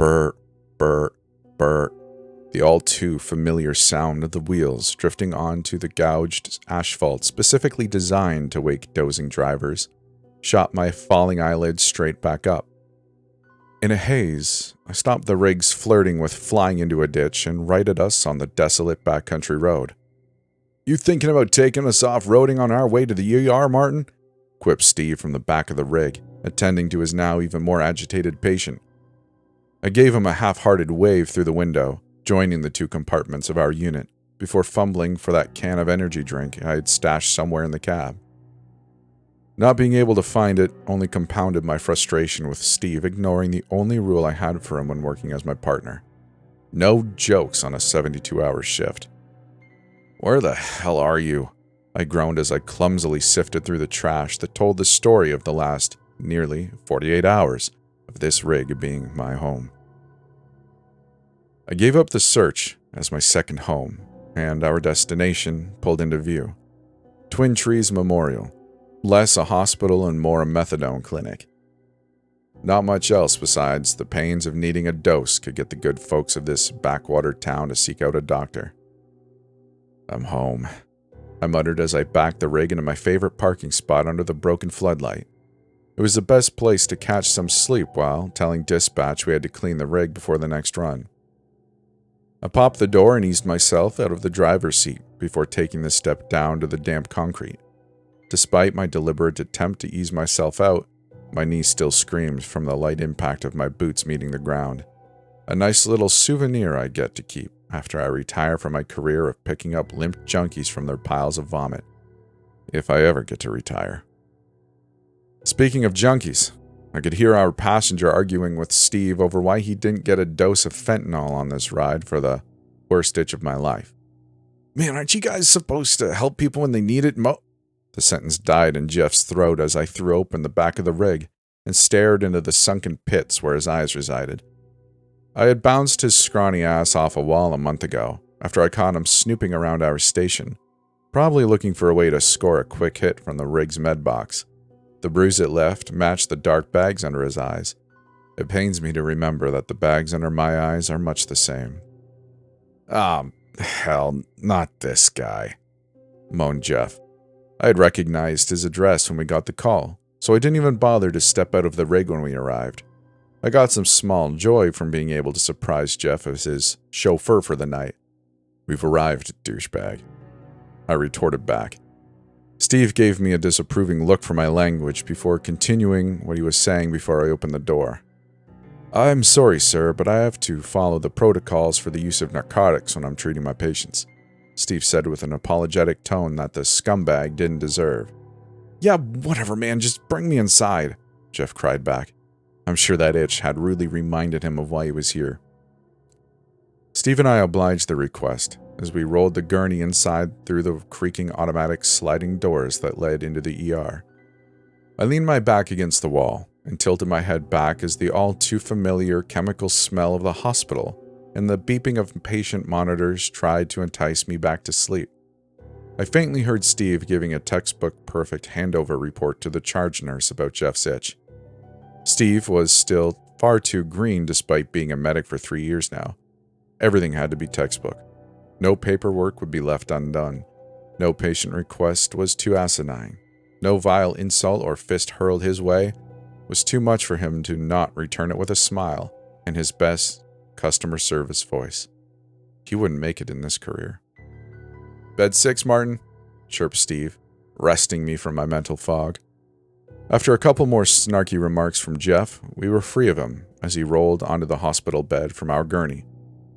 Burr, burr, burr. The all too familiar sound of the wheels drifting onto the gouged asphalt specifically designed to wake dozing drivers shot my falling eyelids straight back up. In a haze, I stopped the rigs flirting with flying into a ditch and righted us on the desolate backcountry road. "You thinking about taking us off-roading on our way to the ER, Martin?" quipped Steve from the back of the rig, attending to his now even more agitated patient. I gave him a half-hearted wave through the window, joining the two compartments of our unit, before fumbling for that can of energy drink I had stashed somewhere in the cab. Not being able to find it only compounded my frustration with Steve ignoring the only rule I had for him when working as my partner. No jokes on a 72-hour shift. "Where the hell are you?" I groaned as I clumsily sifted through the trash that told the story of the last nearly 48 hours of this rig being my home. I gave up the search as my second home, and our destination pulled into view. Twin Trees Memorial, less a hospital and more a methadone clinic. Not much else besides the pains of needing a dose could get the good folks of this backwater town to seek out a doctor. "I'm home," I muttered as I backed the rig into my favorite parking spot under the broken floodlight. It was the best place to catch some sleep while telling dispatch we had to clean the rig before the next run. I popped the door and eased myself out of the driver's seat before taking the step down to the damp concrete. Despite my deliberate attempt to ease myself out, my knee still screamed from the light impact of my boots meeting the ground. A nice little souvenir I get to keep after I retire from my career of picking up limp junkies from their piles of vomit. If I ever get to retire. Speaking of junkies, I could hear our passenger arguing with Steve over why he didn't get a dose of fentanyl on this ride for the worst itch of my life. "Man, aren't you guys supposed to help people when they need it The sentence died in Jeff's throat as I threw open the back of the rig and stared into the sunken pits where his eyes resided. I had bounced his scrawny ass off a wall a month ago, after I caught him snooping around our station, probably looking for a way to score a quick hit from the rig's med box. The bruise it left matched the dark bags under his eyes. It pains me to remember that the bags under my eyes are much the same. Hell, not this guy," moaned Jeff. I had recognized his address when we got the call, so I didn't even bother to step out of the rig when we arrived. I got some small joy from being able to surprise Jeff as his chauffeur for the night. "We've arrived, douchebag," I retorted back. Steve gave me a disapproving look for my language before continuing what he was saying before I opened the door. "I'm sorry, sir, but I have to follow the protocols for the use of narcotics when I'm treating my patients," Steve said with an apologetic tone that the scumbag didn't deserve. "Yeah, whatever, man, just bring me inside," Jeff cried back. I'm sure that itch had rudely reminded him of why he was here. Steve and I obliged the request as we rolled the gurney inside through the creaking automatic sliding doors that led into the ER. I leaned my back against the wall and tilted my head back as the all-too-familiar chemical smell of the hospital and the beeping of patient monitors tried to entice me back to sleep. I faintly heard Steve giving a textbook-perfect handover report to the charge nurse about Jeff's itch. Steve was still far too green despite being a medic for 3 years now. Everything had to be textbook. No paperwork would be left undone. No patient request was too asinine. No vile insult or fist hurled his way was too much for him to not return it with a smile and his best customer service voice. He wouldn't make it in this career. "Bed 6, Martin," chirped Steve, wresting me from my mental fog. After a couple more snarky remarks from Jeff, we were free of him as he rolled onto the hospital bed from our gurney,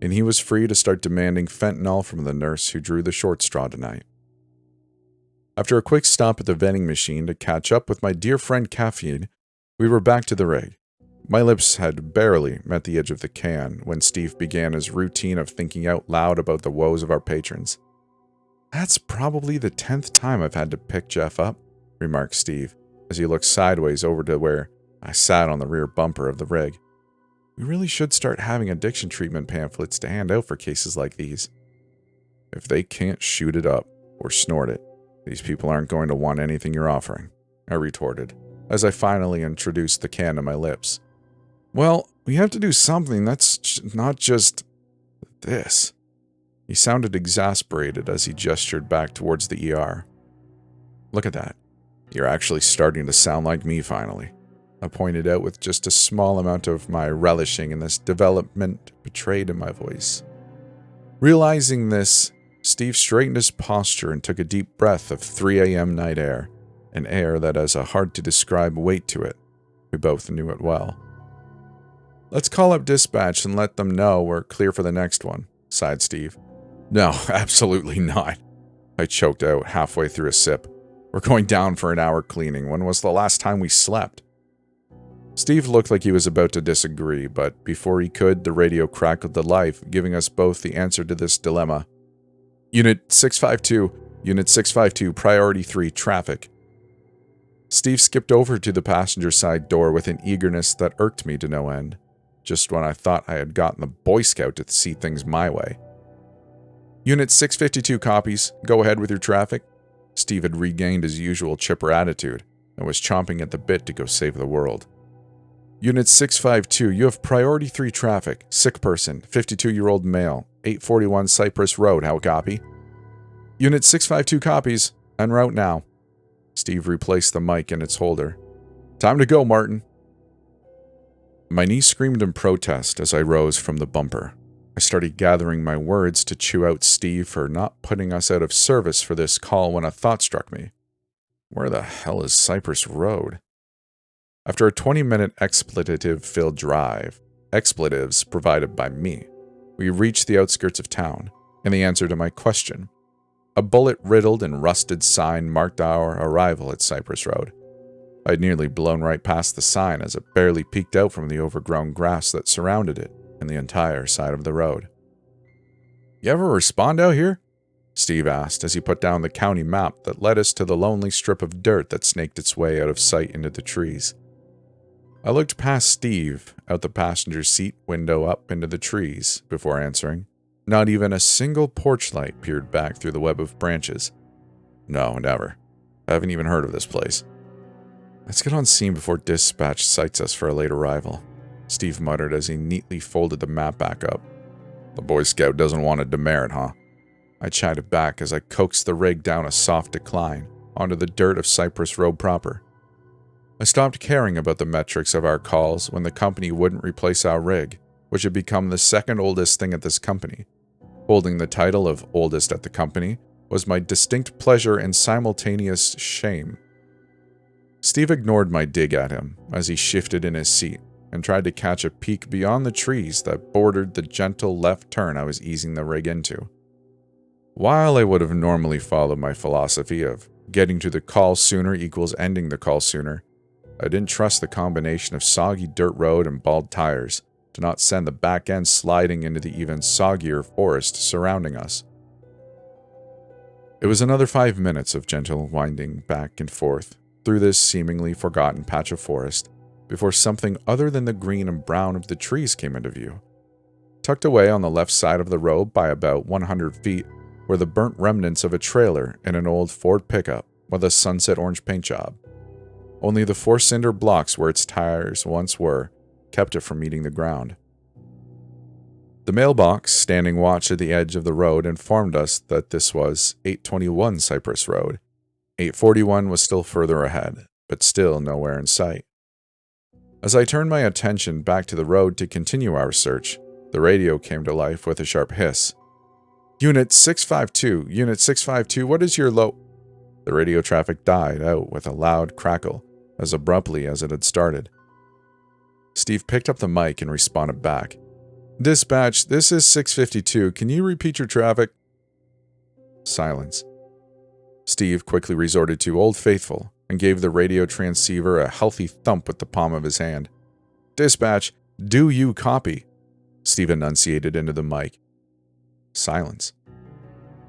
and he was free to start demanding fentanyl from the nurse who drew the short straw tonight. After a quick stop at the vending machine to catch up with my dear friend Caffeine, we were back to the rig. My lips had barely met the edge of the can when Steve began his routine of thinking out loud about the woes of our patrons. "That's probably the 10th time I've had to pick Jeff up," remarked Steve, as he looked sideways over to where I sat on the rear bumper of the rig. "We really should start having addiction treatment pamphlets to hand out for cases like these." "If they can't shoot it up or snort it, these people aren't going to want anything you're offering," I retorted, as I finally introduced the can to my lips. Well, we have to do something. That's not just this. He sounded exasperated as he gestured back towards the ER. Look at that. You're actually starting to sound like me finally, I pointed out with just a small amount of my relishing in this development betrayed in my voice. Realizing this, Steve straightened his posture and took a deep breath of 3 a.m. night air, an air that has a hard-to-describe weight to it. We both knew it well. Let's call up dispatch and let them know we're clear for the next one, sighed Steve. No, absolutely not, I choked out halfway through a sip. We're going down for an hour cleaning. When was the last time we slept? Steve looked like he was about to disagree, but before he could, the radio crackled to life, giving us both the answer to this dilemma. Unit 652, Priority 3, traffic. Steve skipped over to the passenger side door with an eagerness that irked me to no end, just when I thought I had gotten the Boy Scout to see things my way. Unit 652 copies. Go ahead with your traffic. Steve had regained his usual chipper attitude and was chomping at the bit to go save the world. Unit 652, you have Priority 3 traffic. Sick person, 52-year-old male, 841 Cypress Road. How copy? Unit 652 copies. En route now. Steve replaced the mic in its holder. Time to go, Martin. My knee screamed in protest as I rose from the bumper. I started gathering my words to chew out Steve for not putting us out of service for this call when a thought struck me. Where the hell is Cypress Road? After a 20-minute expletive-filled drive, expletives provided by me, we reached the outskirts of town, and the answer to my question. A bullet-riddled and rusted sign marked our arrival at Cypress Road. I'd nearly blown right past the sign as it barely peeked out from the overgrown grass that surrounded it and the entire side of the road. You ever respond out here? Steve asked as he put down the county map that led us to the lonely strip of dirt that snaked its way out of sight into the trees. I looked past Steve, out the passenger seat window up into the trees, before answering. Not even a single porch light peered back through the web of branches. No, never. I haven't even heard of this place. Let's get on scene before dispatch cites us for a late arrival, Steve muttered as he neatly folded the map back up. The Boy Scout doesn't want a demerit, huh? I chatted back as I coaxed the rig down a soft decline onto the dirt of Cypress Road proper. I stopped caring about the metrics of our calls when the company wouldn't replace our rig, which had become the second oldest thing at this company. Holding the title of oldest at the company was my distinct pleasure and simultaneous shame. Steve ignored my dig at him as he shifted in his seat and tried to catch a peek beyond the trees that bordered the gentle left turn I was easing the rig into. While I would have normally followed my philosophy of getting to the call sooner equals ending the call sooner, I didn't trust the combination of soggy dirt road and bald tires to not send the back end sliding into the even soggier forest surrounding us. It was another 5 minutes of gentle winding back and forth through this seemingly forgotten patch of forest before something other than the green and brown of the trees came into view. Tucked away on the left side of the road by about 100 feet were the burnt remnants of a trailer and an old Ford pickup with a sunset orange paint job. Only the 4 cinder blocks where its tires once were kept it from meeting the ground. The mailbox, standing watch at the edge of the road, informed us that this was 821 Cypress Road. 841 was still further ahead, but still nowhere in sight. As I turned my attention back to the road to continue our search, the radio came to life with a sharp hiss. Unit 652, what is your low... The radio traffic died out with a loud crackle, as abruptly as it had started. Steve picked up the mic and responded back. Dispatch, this is 652. Can you repeat your traffic? Silence. Steve quickly resorted to Old Faithful and gave the radio transceiver a healthy thump with the palm of his hand. Dispatch, do you copy? Steve enunciated into the mic. Silence.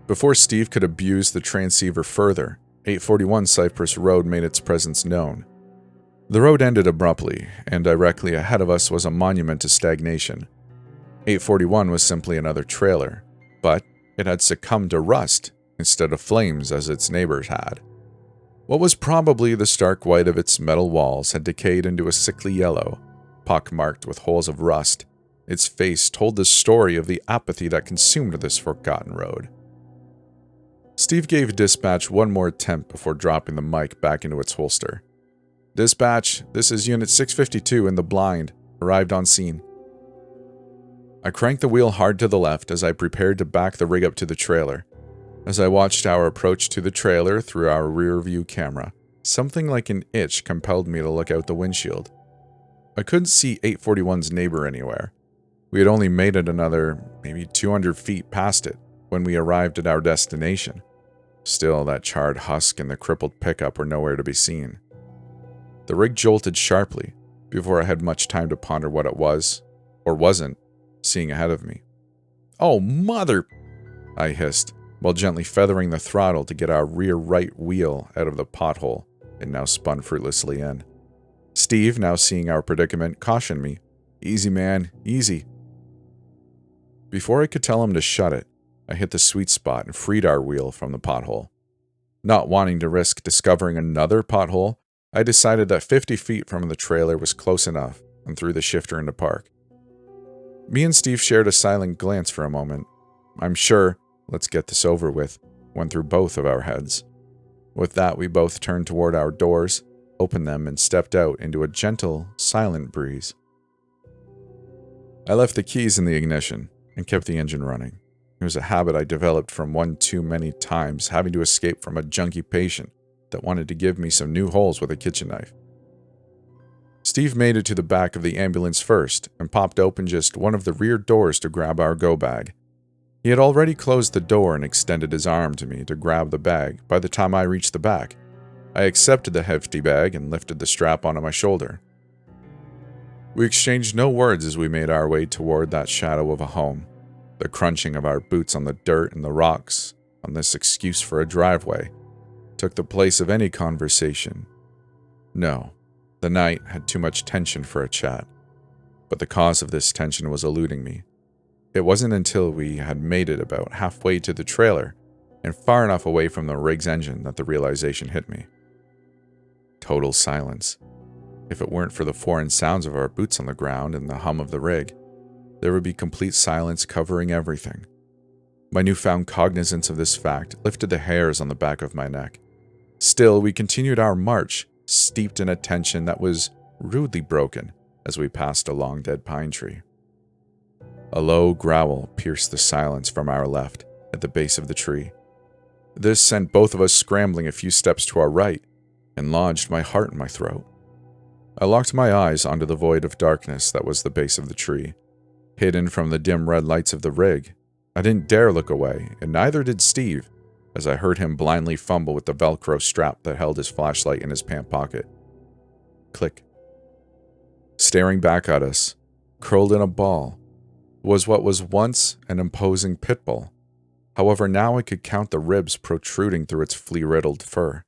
Before Steve could abuse the transceiver further, 841 Cypress Road made its presence known. The road ended abruptly, and directly ahead of us was a monument to stagnation. 841 was simply another trailer, but it had succumbed to rust instead of flames as its neighbors had. What was probably the stark white of its metal walls had decayed into a sickly yellow, pockmarked with holes of rust. Its face told the story of the apathy that consumed this forgotten road. Steve gave dispatch one more attempt before dropping the mic back into its holster. "Dispatch, this is Unit 652 in the blind. Arrived on scene." I cranked the wheel hard to the left as I prepared to back the rig up to the trailer. As I watched our approach to the trailer through our rear-view camera, something like an itch compelled me to look out the windshield. I couldn't see 841's neighbor anywhere. We had only made it another, maybe 200 feet past it when we arrived at our destination. Still, that charred husk and the crippled pickup were nowhere to be seen. The rig jolted sharply before I had much time to ponder what it was, or wasn't, seeing ahead of me. "Oh, mother!" I hissed, while gently feathering the throttle to get our rear right wheel out of the pothole it now spun fruitlessly in. Steve, now seeing our predicament, cautioned me, "Easy, man, easy." Before I could tell him to shut it, I hit the sweet spot and freed our wheel from the pothole. Not wanting to risk discovering another pothole, I decided that 50 feet from the trailer was close enough and threw the shifter into park. Me and Steve shared a silent glance for a moment. I'm sure, "Let's get this over with," went through both of our heads. With that, we both turned toward our doors, opened them, and stepped out into a gentle, silent breeze. I left the keys in the ignition and kept the engine running. It was a habit I developed from one too many times having to escape from a junkie patient that wanted to give me some new holes with a kitchen knife. Steve made it to the back of the ambulance first and popped open just one of the rear doors to grab our go bag. He had already closed the door and extended his arm to me to grab the bag by the time I reached the back. I accepted the hefty bag and lifted the strap onto my shoulder. We exchanged no words as we made our way toward that shadow of a home. The crunching of our boots on the dirt and the rocks on this excuse for a driveway took the place of any conversation. No, the night had too much tension for a chat, but the cause of this tension was eluding me. It wasn't until we had made it about halfway to the trailer and far enough away from the rig's engine that the realization hit me. Total silence. If it weren't for the foreign sounds of our boots on the ground and the hum of the rig, there would be complete silence covering everything. My newfound cognizance of this fact lifted the hairs on the back of my neck. Still, we continued our march, steeped in a tension that was rudely broken as we passed a long dead pine tree. A low growl pierced the silence from our left at the base of the tree. This sent both of us scrambling a few steps to our right and lodged my heart in my throat. I locked my eyes onto the void of darkness that was the base of the tree. Hidden from the dim red lights of the rig, I didn't dare look away, and neither did Steve, as I heard him blindly fumble with the Velcro strap that held his flashlight in his pant pocket. Click. Staring back at us, curled in a ball, was what was once an imposing pit bull. However, now I could count the ribs protruding through its flea-riddled fur.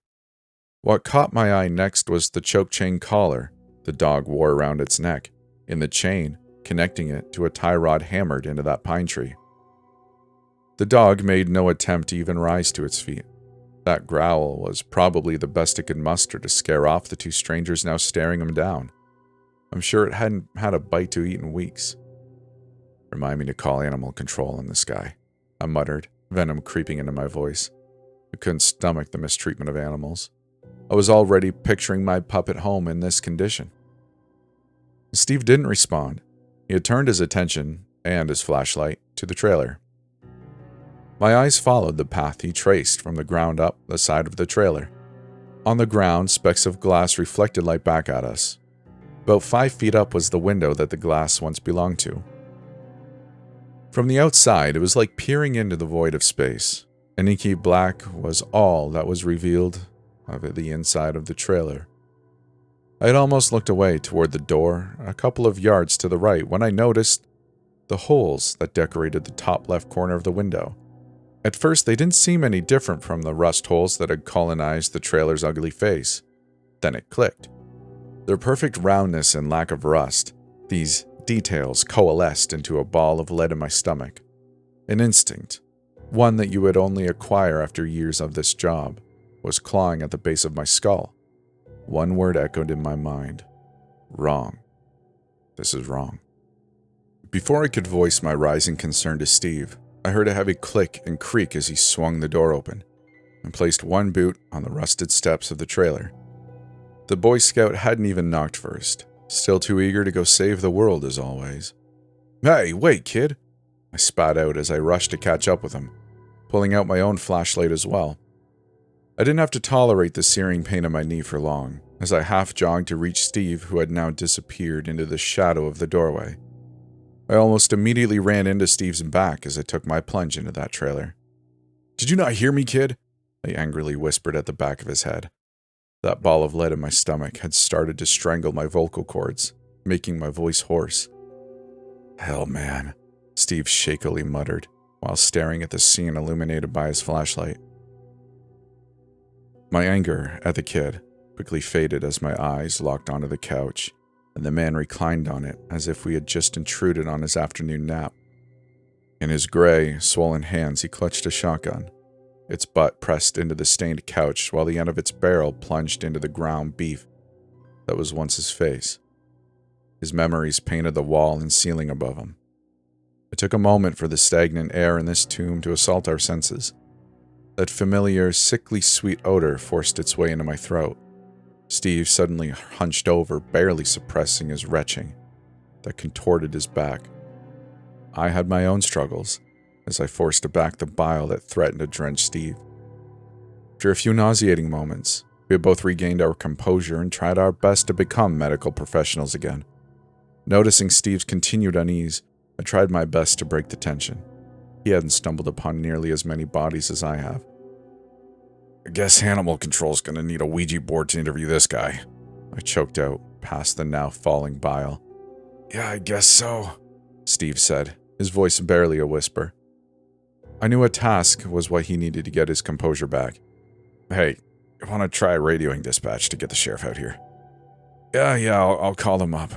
What caught my eye next was the choke chain collar the dog wore around its neck, in the chain connecting it to a tie rod hammered into that pine tree. The dog made no attempt to even rise to its feet. That growl was probably the best it could muster to scare off the two strangers now staring him down. I'm sure it hadn't had a bite to eat in weeks. "Remind me to call animal control on this guy," I muttered, venom creeping into my voice. I couldn't stomach the mistreatment of animals. I was already picturing my pup at home in this condition. Steve didn't respond. He had turned his attention, and his flashlight, to the trailer. My eyes followed the path he traced from the ground up the side of the trailer. On the ground, specks of glass reflected light back at us. About 5 feet up was the window that the glass once belonged to. From the outside, it was like peering into the void of space. An inky black was all that was revealed of the inside of the trailer. I had almost looked away toward the door, a couple of yards to the right, when I noticed the holes that decorated the top left corner of the window. At first, they didn't seem any different from the rust holes that had colonized the trailer's ugly face. Then it clicked. Their perfect roundness and lack of rust, these details coalesced into a ball of lead in my stomach. An instinct, one that you would only acquire after years of this job, was clawing at the base of my skull. One word echoed in my mind: wrong. This is wrong. Before I could voice my rising concern to Steve, I heard a heavy click and creak as he swung the door open and placed one boot on the rusted steps of the trailer. The Boy Scout hadn't even knocked first, still too eager to go save the world as always. "Hey, wait, kid!" I spat out as I rushed to catch up with him, pulling out my own flashlight as well. I didn't have to tolerate the searing pain in my knee for long, as I half-jogged to reach Steve, who had now disappeared into the shadow of the doorway. I almost immediately ran into Steve's back as I took my plunge into that trailer. "Did you not hear me, kid?" I angrily whispered at the back of his head. That ball of lead in my stomach had started to strangle my vocal cords, making my voice hoarse. "Hell, man," Steve shakily muttered, while staring at the scene illuminated by his flashlight. My anger at the kid quickly faded as my eyes locked onto the couch, and the man reclined on it as if we had just intruded on his afternoon nap. In his gray, swollen hands he clutched a shotgun, its butt pressed into the stained couch while the end of its barrel plunged into the ground beef that was once his face. His memories painted the wall and ceiling above him. It took a moment for the stagnant air in this tomb to assault our senses. That familiar, sickly sweet odor forced its way into my throat. Steve suddenly hunched over, barely suppressing his retching that contorted his back. I had my own struggles as I forced to back the bile that threatened to drench Steve. After a few nauseating moments, we had both regained our composure and tried our best to become medical professionals again. Noticing Steve's continued unease, I tried my best to break the tension. He hadn't stumbled upon nearly as many bodies as I have. "I guess Animal Control's gonna need a Ouija board to interview this guy," I choked out, past the now falling bile. "Yeah, I guess so," Steve said, his voice barely a whisper. I knew a task was what he needed to get his composure back. "Hey, you want to try radioing dispatch to get the sheriff out here?" Yeah, I'll call them up,"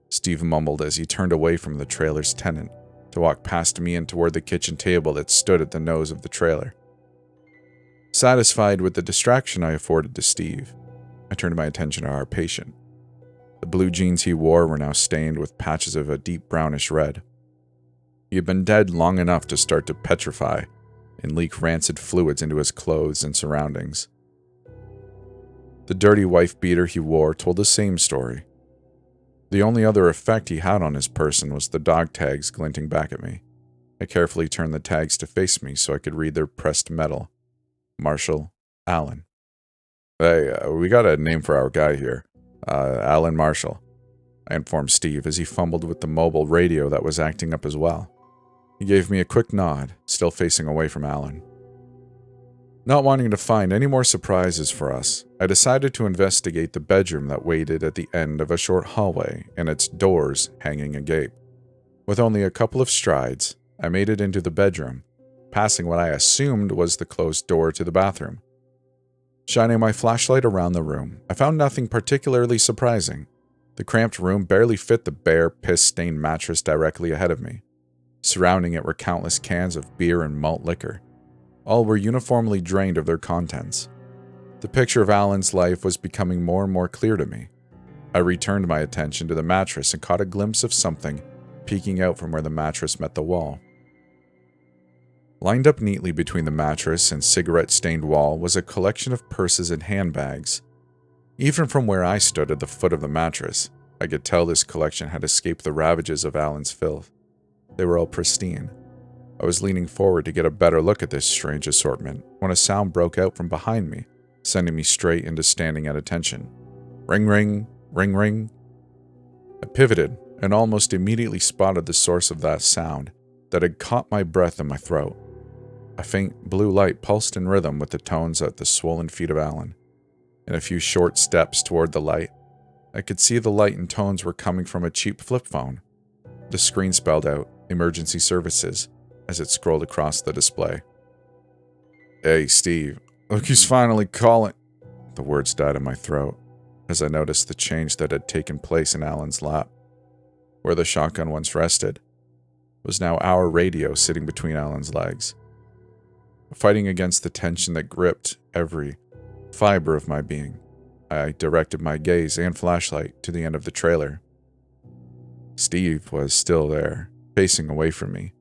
Steve mumbled as he turned away from the trailer's tenant to walk past me and toward the kitchen table that stood at the nose of the trailer. Satisfied with the distraction I afforded to Steve, I turned my attention to our patient. The blue jeans he wore were now stained with patches of a deep brownish red. He had been dead long enough to start to petrify and leak rancid fluids into his clothes and surroundings. The dirty wife beater he wore told the same story. The only other effect he had on his person was the dog tags glinting back at me. I carefully turned the tags to face me so I could read their pressed metal. Marshall Allen. "Hey, we got a name for our guy here. Alan Marshall," I informed Steve as he fumbled with the mobile radio that was acting up as well. He gave me a quick nod, still facing away from Alan. Not wanting to find any more surprises for us, I decided to investigate the bedroom that waited at the end of a short hallway and its doors hanging agape. With only a couple of strides, I made it into the bedroom, passing what I assumed was the closed door to the bathroom. Shining my flashlight around the room, I found nothing particularly surprising. The cramped room barely fit the bare, piss-stained mattress directly ahead of me. Surrounding it were countless cans of beer and malt liquor. All were uniformly drained of their contents. The picture of Alan's life was becoming more and more clear to me. I returned my attention to the mattress and caught a glimpse of something peeking out from where the mattress met the wall. Lined up neatly between the mattress and cigarette-stained wall was a collection of purses and handbags. Even from where I stood at the foot of the mattress, I could tell this collection had escaped the ravages of Alan's filth. They were all pristine. I was leaning forward to get a better look at this strange assortment when a sound broke out from behind me, sending me straight into standing at attention. Ring, ring, ring, ring. I pivoted and almost immediately spotted the source of that sound that had caught my breath in my throat. A faint blue light pulsed in rhythm with the tones at the swollen feet of Alan. In a few short steps toward the light, I could see the light and tones were coming from a cheap flip phone. The screen spelled out "Emergency Services" as it scrolled across the display. "Hey, Steve, look who's finally calling." The words died in my throat as I noticed the change that had taken place in Alan's lap. Where the shotgun once rested was now our radio sitting between Alan's legs. Fighting against the tension that gripped every fiber of my being, I directed my gaze and flashlight to the end of the trailer. Steve was still there, facing away from me,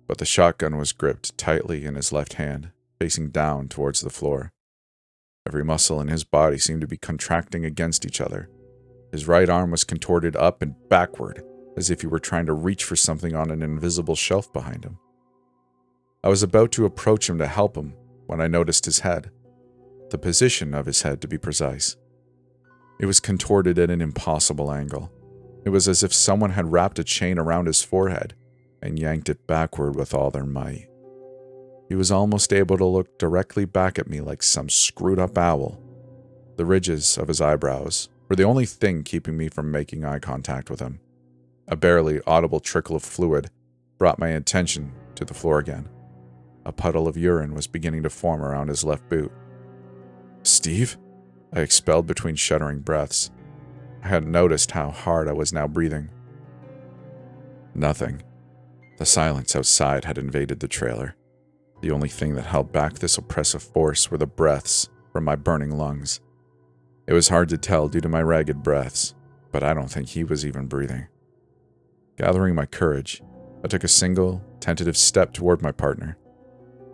but the shotgun was gripped tightly in his left hand, facing down towards the floor. Every muscle in his body seemed to be contracting against each other. His right arm was contorted up and backward, as if he were trying to reach for something on an invisible shelf behind him. I was about to approach him to help him when I noticed his head. The position of his head, to be precise. It was contorted at an impossible angle. It was as if someone had wrapped a chain around his forehead and yanked it backward with all their might. He was almost able to look directly back at me like some screwed-up owl. The ridges of his eyebrows were the only thing keeping me from making eye contact with him. A barely audible trickle of fluid brought my attention to the floor again. A puddle of urine was beginning to form around his left boot. "Steve?" I expelled between shuddering breaths. I hadn't noticed how hard I was now breathing. Nothing. The silence outside had invaded the trailer. The only thing that held back this oppressive force were the breaths from my burning lungs. It was hard to tell due to my ragged breaths, but I don't think he was even breathing. Gathering my courage, I took a single, tentative step toward my partner.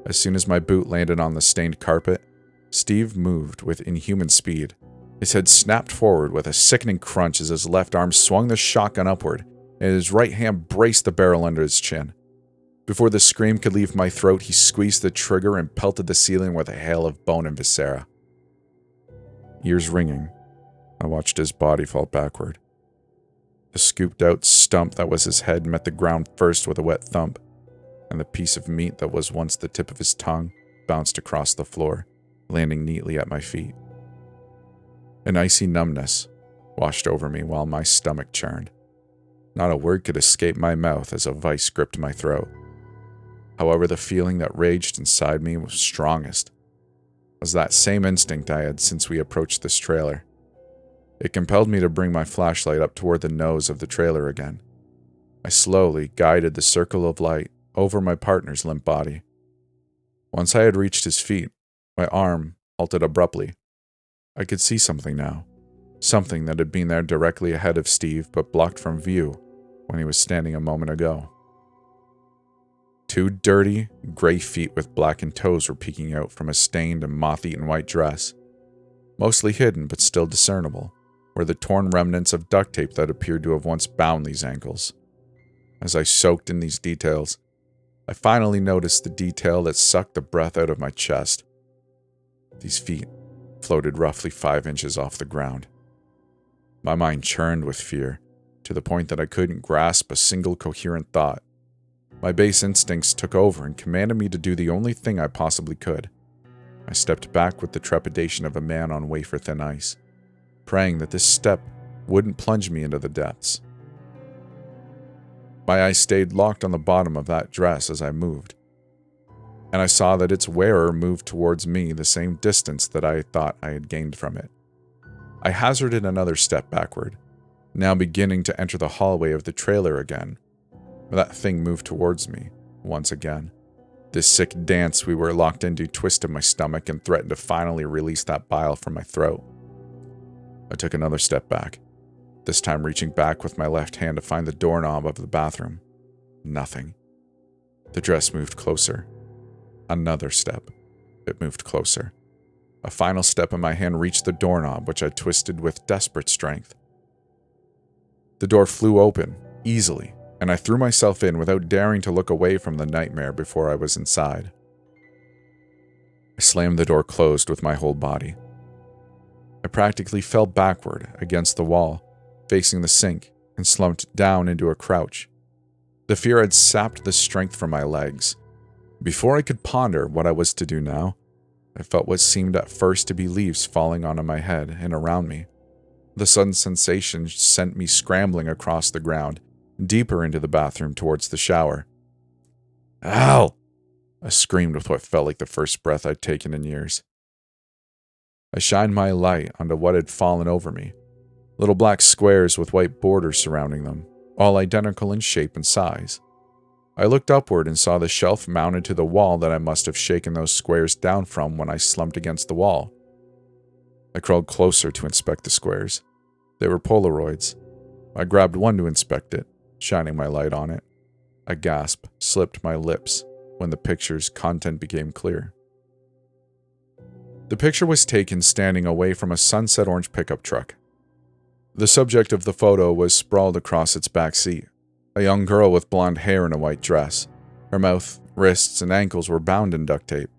As soon as my boot landed on the stained carpet, Steve moved with inhuman speed. His head snapped forward with a sickening crunch as his left arm swung the shotgun upward, and his right hand braced the barrel under his chin. Before the scream could leave my throat, he squeezed the trigger and pelted the ceiling with a hail of bone and viscera. Ears ringing, I watched his body fall backward. The scooped-out stump that was his head met the ground first with a wet thump, and the piece of meat that was once the tip of his tongue bounced across the floor, landing neatly at my feet. An icy numbness washed over me while my stomach churned. Not a word could escape my mouth as a vice gripped my throat. However, the feeling that raged inside me was strongest. It was that same instinct I had since we approached this trailer. It compelled me to bring my flashlight up toward the nose of the trailer again. I slowly guided the circle of light over my partner's limp body. Once I had reached his feet, my arm halted abruptly. I could see something now. Something that had been there directly ahead of Steve but blocked from view when he was standing a moment ago. Two dirty, gray feet with blackened toes were peeking out from a stained and moth-eaten white dress. Mostly hidden but still discernible were the torn remnants of duct tape that appeared to have once bound these ankles. As I soaked in these details, I finally noticed the detail that sucked the breath out of my chest. These feet floated roughly 5 inches off the ground. My mind churned with fear, to the point that I couldn't grasp a single coherent thought. My base instincts took over and commanded me to do the only thing I possibly could. I stepped back with the trepidation of a man on wafer-thin ice, praying that this step wouldn't plunge me into the depths. My eyes stayed locked on the bottom of that dress as I moved, and I saw that its wearer moved towards me the same distance that I thought I had gained from it. I hazarded another step backward, now beginning to enter the hallway of the trailer again. That thing moved towards me, once again. This sick dance we were locked into twisted my stomach and threatened to finally release that bile from my throat. I took another step back, this time reaching back with my left hand to find the doorknob of the bathroom. Nothing. The dress moved closer. Another step. It moved closer. A final step and my hand reached the doorknob, which I twisted with desperate strength. The door flew open, easily, and I threw myself in without daring to look away from the nightmare before I was inside. I slammed the door closed with my whole body. I practically fell backward against the wall, facing the sink, and slumped down into a crouch. The fear had sapped the strength from my legs. Before I could ponder what I was to do now, I felt what seemed at first to be leaves falling onto my head and around me. The sudden sensation sent me scrambling across the ground, deeper into the bathroom towards the shower. "Ow!" I screamed with what felt like the first breath I'd taken in years. I shined my light onto what had fallen over me. Little black squares with white borders surrounding them, all identical in shape and size. I looked upward and saw the shelf mounted to the wall that I must have shaken those squares down from when I slumped against the wall. I crawled closer to inspect the squares. They were Polaroids. I grabbed one to inspect it, shining my light on it. A gasp slipped my lips when the picture's content became clear. The picture was taken standing away from a sunset orange pickup truck. The subject of the photo was sprawled across its back seat, a young girl with blonde hair in a white dress. Her mouth, wrists, and ankles were bound in duct tape.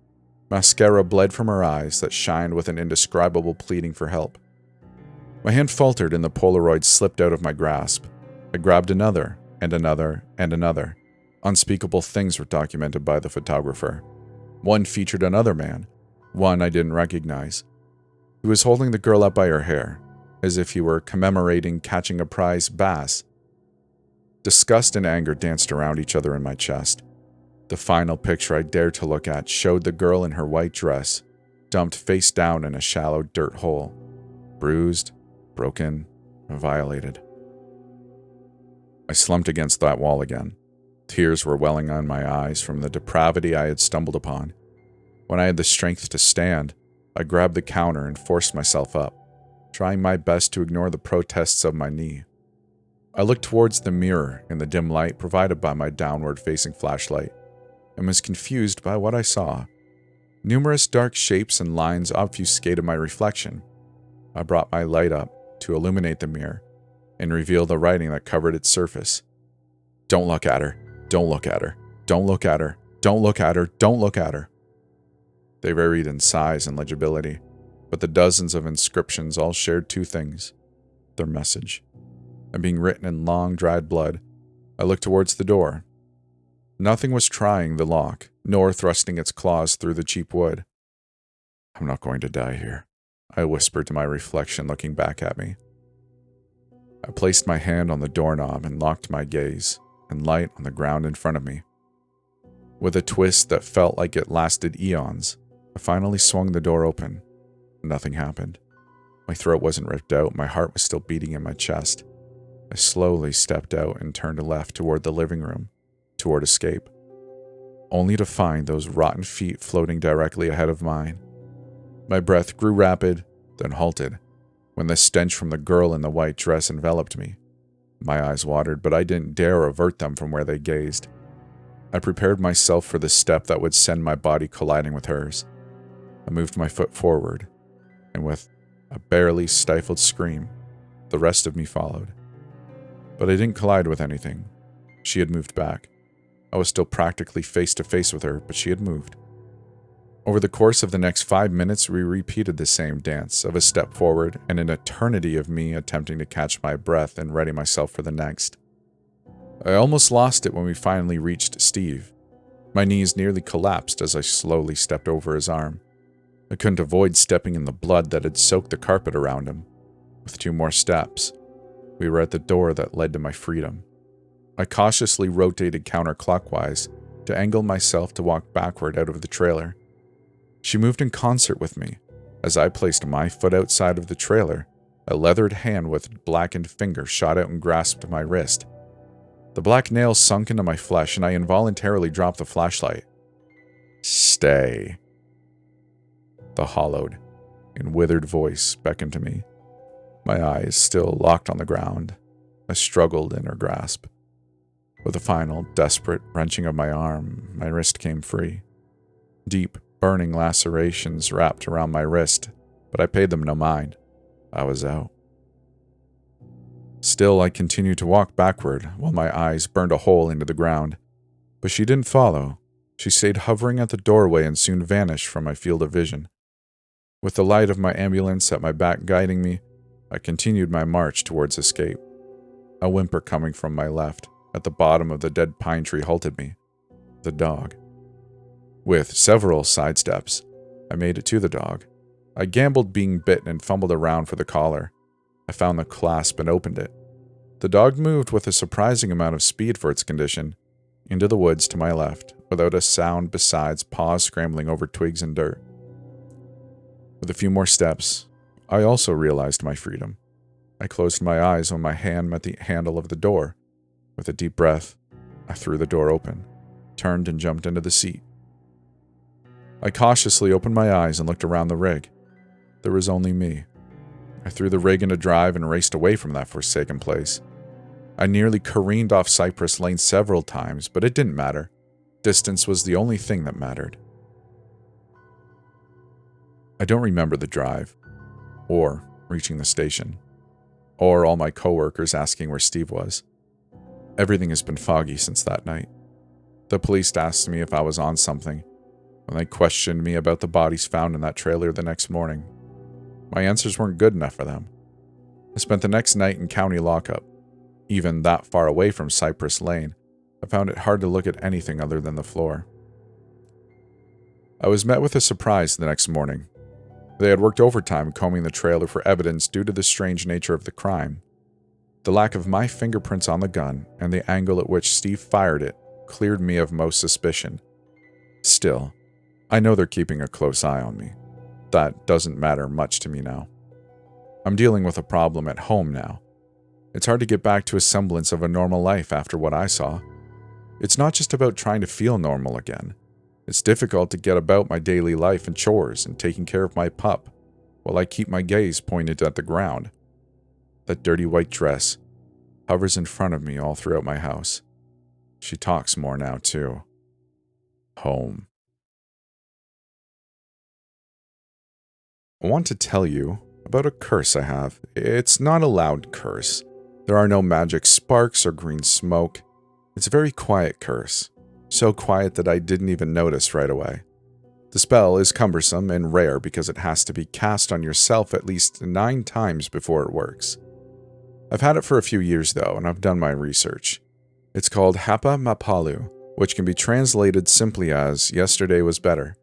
Mascara bled from her eyes that shined with an indescribable pleading for help. My hand faltered and the Polaroid slipped out of my grasp. I grabbed another, and another, and another. Unspeakable things were documented by the photographer. One featured another man, one I didn't recognize. He was holding the girl up by her hair, as if he were commemorating catching a prize bass. Disgust and anger danced around each other in my chest. The final picture I dared to look at showed the girl in her white dress, dumped face down in a shallow dirt hole, bruised, broken, violated. I slumped against that wall again. Tears were welling on my eyes from the depravity I had stumbled upon. When I had the strength to stand, I grabbed the counter and forced myself up, trying my best to ignore the protests of my knee. I looked towards the mirror in the dim light provided by my downward-facing flashlight, and was confused by what I saw. Numerous dark shapes and lines obfuscated my reflection. I brought my light up to illuminate the mirror and reveal the writing that covered its surface. "Don't look at her. Don't look at her. Don't look at her. Don't look at her. Don't look at her." They varied in size and legibility, but the dozens of inscriptions all shared two things: their message. And being written in long, dried blood, I looked towards the door. Nothing was trying the lock, nor thrusting its claws through the cheap wood. "I'm not going to die here," I whispered to my reflection, looking back at me. I placed my hand on the doorknob and locked my gaze and light on the ground in front of me. With a twist that felt like it lasted eons, I finally swung the door open. Nothing happened. My throat wasn't ripped out, my heart was still beating in my chest. I slowly stepped out and turned left toward the living room, toward escape, only to find those rotten feet floating directly ahead of mine. My breath grew rapid, then halted, when the stench from the girl in the white dress enveloped me. My eyes watered, but I didn't dare avert them from where they gazed. I prepared myself for the step that would send my body colliding with hers. I moved my foot forward, and with a barely stifled scream, the rest of me followed. But I didn't collide with anything. She had moved back. I was still practically face to face with her, but she had moved. Over the course of the next 5 minutes, we repeated the same dance of a step forward and an eternity of me attempting to catch my breath and ready myself for the next. I almost lost it when we finally reached Steve. My knees nearly collapsed as I slowly stepped over his arm. I couldn't avoid stepping in the blood that had soaked the carpet around him. With 2 more steps, we were at the door that led to my freedom. I cautiously rotated counterclockwise to angle myself to walk backward out of the trailer. She moved in concert with me. As I placed my foot outside of the trailer, a leathered hand with blackened finger shot out and grasped my wrist. The black nail sunk into my flesh and I involuntarily dropped the flashlight. "Stay." The hollowed and withered voice beckoned to me. My eyes still locked on the ground. I struggled in her grasp. With a final, desperate wrenching of my arm, my wrist came free. Deep, burning lacerations wrapped around my wrist, but I paid them no mind. I was out. Still, I continued to walk backward while my eyes burned a hole into the ground. But she didn't follow. She stayed hovering at the doorway and soon vanished from my field of vision. With the light of my ambulance at my back guiding me, I continued my march towards escape. A whimper coming from my left, at the bottom of the dead pine tree, halted me. The dog. With several sidesteps, I made it to the dog. I gambled being bitten and fumbled around for the collar. I found the clasp and opened it. The dog moved with a surprising amount of speed for its condition, into the woods to my left, without a sound besides paws scrambling over twigs and dirt. With a few more steps, I also realized my freedom. I closed my eyes when my hand met the handle of the door. With a deep breath, I threw the door open, turned and jumped into the seat. I cautiously opened my eyes and looked around the rig. There was only me. I threw the rig into drive and raced away from that forsaken place. I nearly careened off Cypress Lane several times, but it didn't matter. Distance was the only thing that mattered. I don't remember the drive, or reaching the station, or all my coworkers asking where Steve was. Everything has been foggy since that night. The police asked me if I was on something, and they questioned me about the bodies found in that trailer the next morning. My answers weren't good enough for them. I spent the next night in county lockup. Even that far away from Cypress Lane, I found it hard to look at anything other than the floor. I was met with a surprise the next morning. They had worked overtime combing the trailer for evidence due to the strange nature of the crime. The lack of my fingerprints on the gun and the angle at which Steve fired it cleared me of most suspicion. Still, I know they're keeping a close eye on me. That doesn't matter much to me now. I'm dealing with a problem at home now. It's hard to get back to a semblance of a normal life after what I saw. It's not just about trying to feel normal again. It's difficult to get about my daily life and chores and taking care of my pup while I keep my gaze pointed at the ground. That dirty white dress hovers in front of me all throughout my house. She talks more now, too. Home. I want to tell you about a curse I have. It's not a loud curse. There are no magic sparks or green smoke. It's a very quiet curse. So quiet that I didn't even notice right away. The spell is cumbersome and rare because it has to be cast on yourself at least 9 times before it works. I've had it for a few years though, and I've done my research. It's called Hapa Mapalu, which can be translated simply as yesterday was better.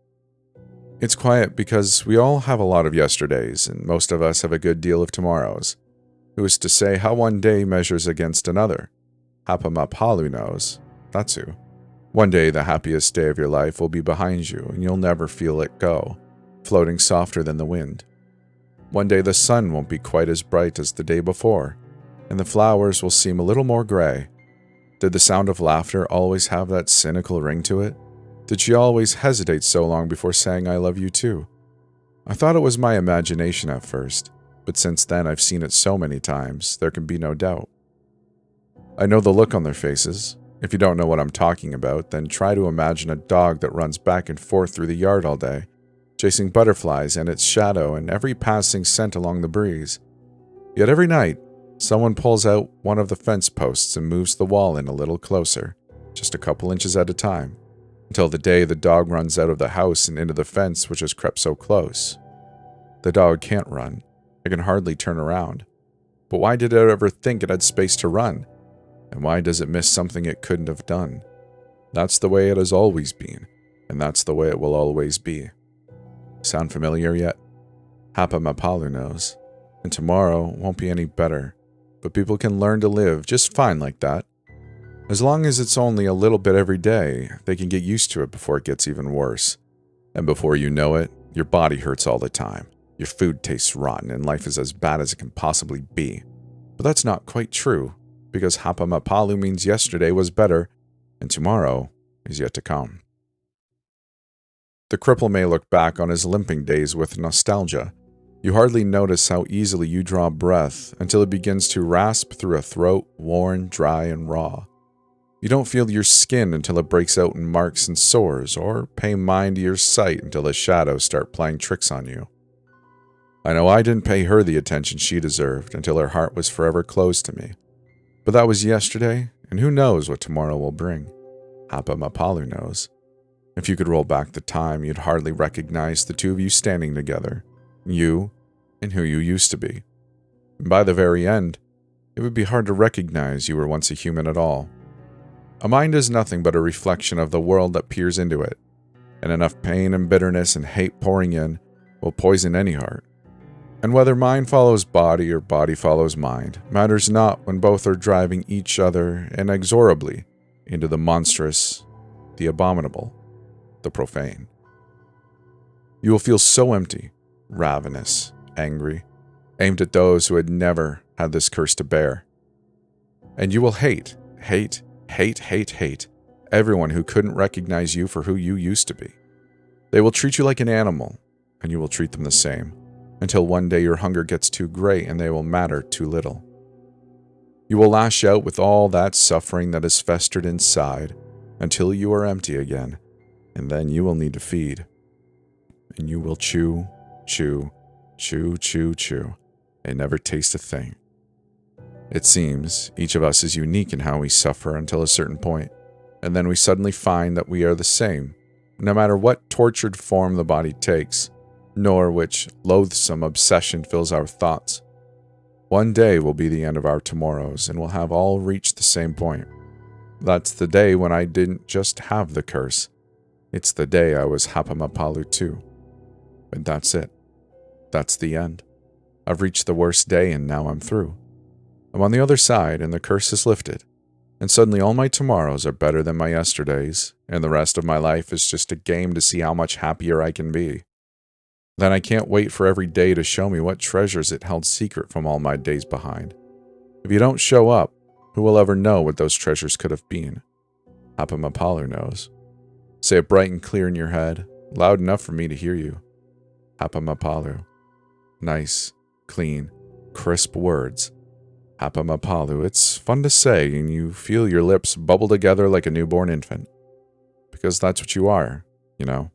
It's quiet because we all have a lot of yesterdays, and most of us have a good deal of tomorrows. Who is to say how one day measures against another? Hapa Mapalu knows. That's who. One day, the happiest day of your life will be behind you, and you'll never feel it go, floating softer than the wind. One day, the sun won't be quite as bright as the day before, and the flowers will seem a little more gray. Did the sound of laughter always have that cynical ring to it? Did she always hesitate so long before saying I love you too? I thought it was my imagination at first, but since then I've seen it so many times, there can be no doubt. I know the look on their faces. If you don't know what I'm talking about, then try to imagine a dog that runs back and forth through the yard all day, chasing butterflies and its shadow and every passing scent along the breeze. Yet every night, someone pulls out one of the fence posts and moves the wall in a little closer, just a couple inches at a time, until the day the dog runs out of the house and into the fence which has crept so close. The dog can't run. It can hardly turn around. But why did it ever think it had space to run? And why does it miss something it couldn't have done? That's the way it has always been, and that's the way it will always be. Sound familiar yet? Hapa Mapalu knows, and tomorrow won't be any better, but people can learn to live just fine like that. As long as it's only a little bit every day, they can get used to it before it gets even worse. And before you know it, your body hurts all the time, your food tastes rotten, and life is as bad as it can possibly be. But that's not quite true, because Hapa Mapalu means yesterday was better, and tomorrow is yet to come. The cripple may look back on his limping days with nostalgia. You hardly notice how easily you draw breath until it begins to rasp through a throat worn, dry, and raw. You don't feel your skin until it breaks out in marks and sores, or pay mind to your sight until the shadows start playing tricks on you. I know I didn't pay her the attention she deserved until her heart was forever closed to me. But that was yesterday, and who knows what tomorrow will bring. Hapa Mapalu knows. If you could roll back the time, you'd hardly recognize the two of you standing together, you and who you used to be. And by the very end, it would be hard to recognize you were once a human at all. A mind is nothing but a reflection of the world that peers into it, and enough pain and bitterness and hate pouring in will poison any heart. And whether mind follows body or body follows mind matters not when both are driving each other inexorably into the monstrous, the abominable, the profane. You will feel so empty, ravenous, angry, aimed at those who had never had this curse to bear. And you will hate everyone who couldn't recognize you for who you used to be. They will treat you like an animal, and you will treat them the same, until one day your hunger gets too great and they will matter too little. You will lash out with all that suffering that has festered inside until you are empty again, and then you will need to feed. And you will chew, chew, chew, chew, chew, and never taste a thing. It seems each of us is unique in how we suffer until a certain point, and then we suddenly find that we are the same, no matter what tortured form the body takes, nor which loathsome obsession fills our thoughts. One day will be the end of our tomorrows, and we'll have all reached the same point. That's the day when I didn't just have the curse. It's the day I was Hapamapalu too. But that's it. That's the end. I've reached the worst day, and now I'm through. I'm on the other side, and the curse is lifted. And suddenly all my tomorrows are better than my yesterdays, and the rest of my life is just a game to see how much happier I can be. Then I can't wait for every day to show me what treasures it held secret from all my days behind. If you don't show up, who will ever know what those treasures could have been? Hapamapalu knows. Say it bright and clear in your head, loud enough for me to hear you. Hapamapalu. Nice, clean, crisp words. Hapamapalu. It's fun to say, and you feel your lips bubble together like a newborn infant. Because that's what you are, you know.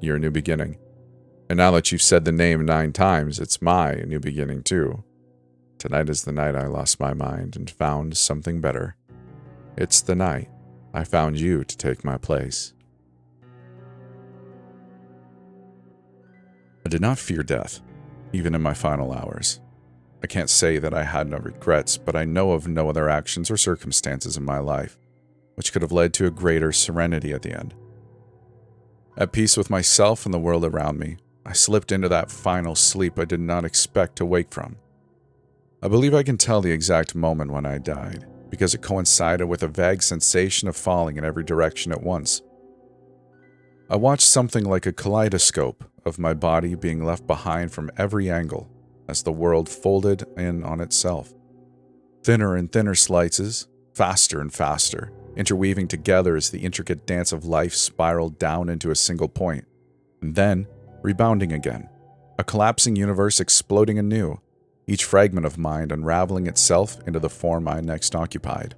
You're a new beginning. And now that you've said the name 9 times, it's my new beginning too. Tonight is the night I lost my mind and found something better. It's the night I found you to take my place. I did not fear death, even in my final hours. I can't say that I had no regrets, but I know of no other actions or circumstances in my life which could have led to a greater serenity at the end. At peace with myself and the world around me, I slipped into that final sleep I did not expect to wake from. I believe I can tell the exact moment when I died, because it coincided with a vague sensation of falling in every direction at once. I watched something like a kaleidoscope of my body being left behind from every angle as the world folded in on itself. Thinner and thinner slices, faster and faster, interweaving together as the intricate dance of life spiraled down into a single point, and then rebounding again, a collapsing universe exploding anew, each fragment of mind unraveling itself into the form I next occupied.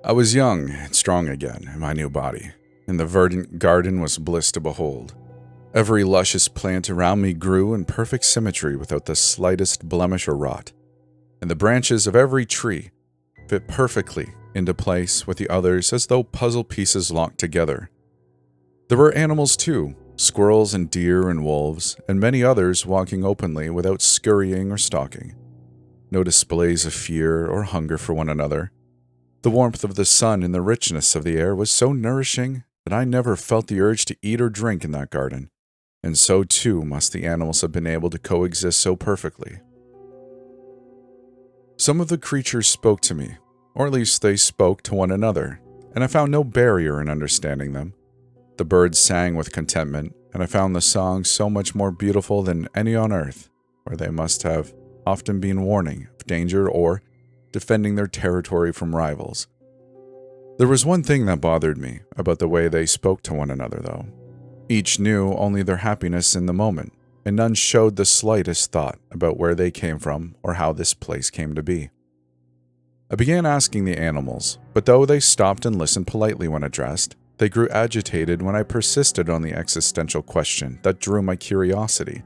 I was young and strong again in my new body, and the verdant garden was bliss to behold. Every luscious plant around me grew in perfect symmetry without the slightest blemish or rot, and the branches of every tree fit perfectly into place with the others as though puzzle pieces locked together. There were animals too, squirrels and deer and wolves, and many others walking openly without scurrying or stalking. No displays of fear or hunger for one another. The warmth of the sun and the richness of the air was so nourishing that I never felt the urge to eat or drink in that garden, and so too must the animals have been able to coexist so perfectly. Some of the creatures spoke to me, or at least they spoke to one another, and I found no barrier in understanding them. The birds sang with contentment, and I found the song so much more beautiful than any on earth, where they must have often been warning of danger or defending their territory from rivals. There was one thing that bothered me about the way they spoke to one another, though. Each knew only their happiness in the moment, and none showed the slightest thought about where they came from or how this place came to be. I began asking the animals, but though they stopped and listened politely when addressed, they grew agitated when I persisted on the existential question that drew my curiosity.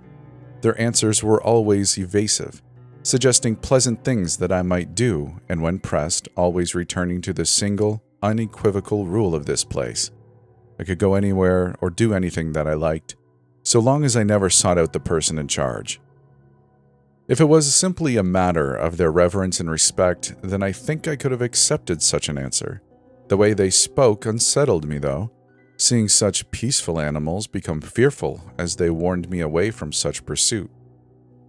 Their answers were always evasive, suggesting pleasant things that I might do, and when pressed, always returning to the single, unequivocal rule of this place. I could go anywhere or do anything that I liked, so long as I never sought out the person in charge. If it was simply a matter of their reverence and respect, then I think I could have accepted such an answer. The way they spoke unsettled me, though, seeing such peaceful animals become fearful as they warned me away from such pursuit.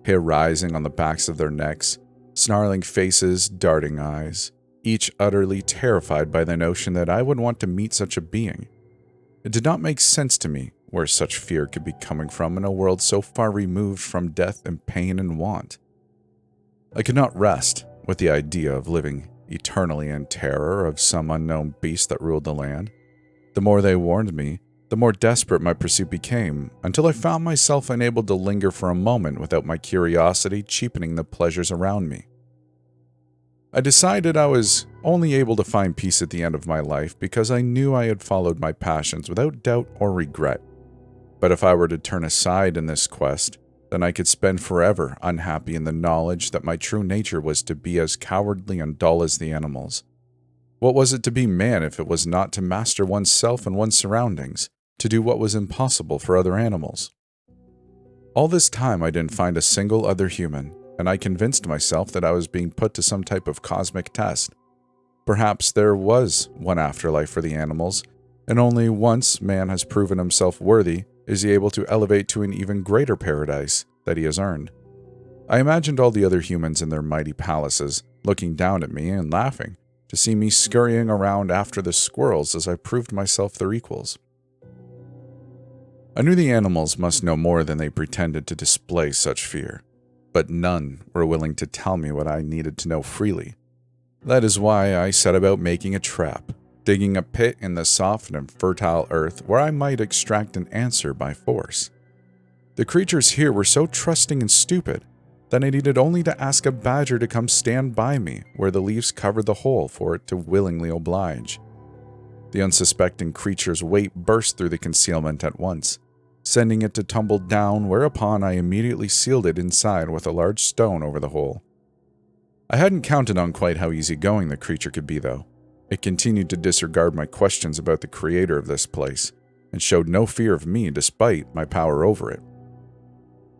Hair rising on the backs of their necks, snarling faces, darting eyes, each utterly terrified by the notion that I would want to meet such a being. It did not make sense to me where such fear could be coming from in a world so far removed from death and pain and want. I could not rest with the idea of living eternally in terror of some unknown beast that ruled the land. The more they warned me, the more desperate my pursuit became, until I found myself unable to linger for a moment without my curiosity cheapening the pleasures around me. I decided I was only able to find peace at the end of my life because I knew I had followed my passions without doubt or regret. But if I were to turn aside in this quest, then I could spend forever unhappy in the knowledge that my true nature was to be as cowardly and dull as the animals. What was it to be man if it was not to master oneself and one's surroundings, to do what was impossible for other animals? All this time I didn't find a single other human, and I convinced myself that I was being put to some type of cosmic test. Perhaps there was one afterlife for the animals, and only once man has proven himself worthy is he able to elevate to an even greater paradise that he has earned. I imagined all the other humans in their mighty palaces looking down at me and laughing to see me scurrying around after the squirrels as I proved myself their equals. I knew the animals must know more than they pretended to display such fear, but none were willing to tell me what I needed to know freely. That is why I set about making a trap, digging a pit in the soft and fertile earth where I might extract an answer by force. The creatures here were so trusting and stupid that I needed only to ask a badger to come stand by me where the leaves covered the hole for it to willingly oblige. The unsuspecting creature's weight burst through the concealment at once, sending it to tumble down, whereupon I immediately sealed it inside with a large stone over the hole. I hadn't counted on quite how easygoing the creature could be, though. It continued to disregard my questions about the creator of this place, and showed no fear of me despite my power over it.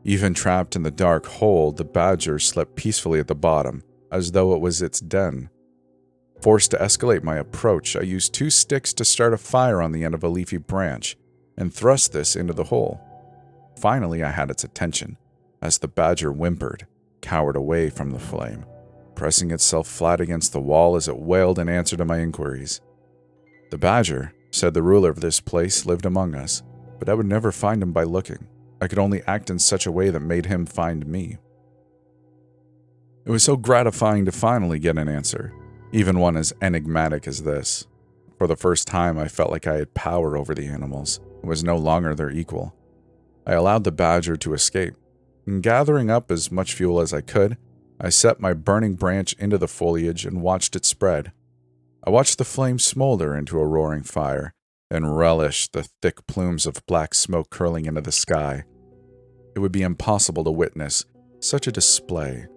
Even trapped in the dark hole, the badger slept peacefully at the bottom, as though it was its den. Forced to escalate my approach, I used 2 sticks to start a fire on the end of a leafy branch, and thrust this into the hole. Finally, I had its attention, as the badger whimpered, cowered away from the flame, pressing itself flat against the wall as it wailed in answer to my inquiries. The badger said the ruler of this place lived among us, but I would never find him by looking. I could only act in such a way that made him find me. It was so gratifying to finally get an answer, even one as enigmatic as this. For the first time, I felt like I had power over the animals and was no longer their equal. I allowed the badger to escape, and gathering up as much fuel as I could, I set my burning branch into the foliage and watched it spread. I watched the flame smolder into a roaring fire, and relished the thick plumes of black smoke curling into the sky. It would be impossible to witness such a display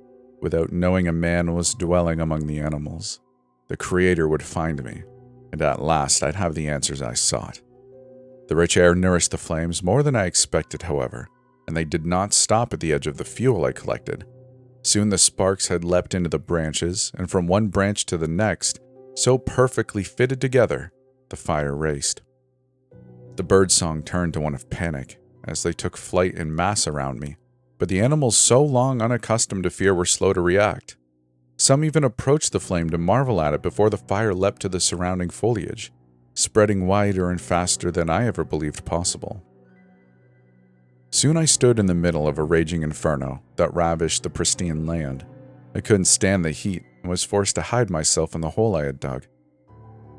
without knowing a man was dwelling among the animals. The Creator would find me, and at last I'd have the answers I sought. The rich air nourished the flames more than I expected, however, and they did not stop at the edge of the fuel I collected. Soon the sparks had leapt into the branches, and from one branch to the next, so perfectly fitted together, the fire raced. The birdsong turned to one of panic, as they took flight in mass around me, but the animals so long unaccustomed to fear were slow to react. Some even approached the flame to marvel at it before the fire leapt to the surrounding foliage, spreading wider and faster than I ever believed possible. Soon I stood in the middle of a raging inferno that ravished the pristine land. I couldn't stand the heat and was forced to hide myself in the hole I had dug.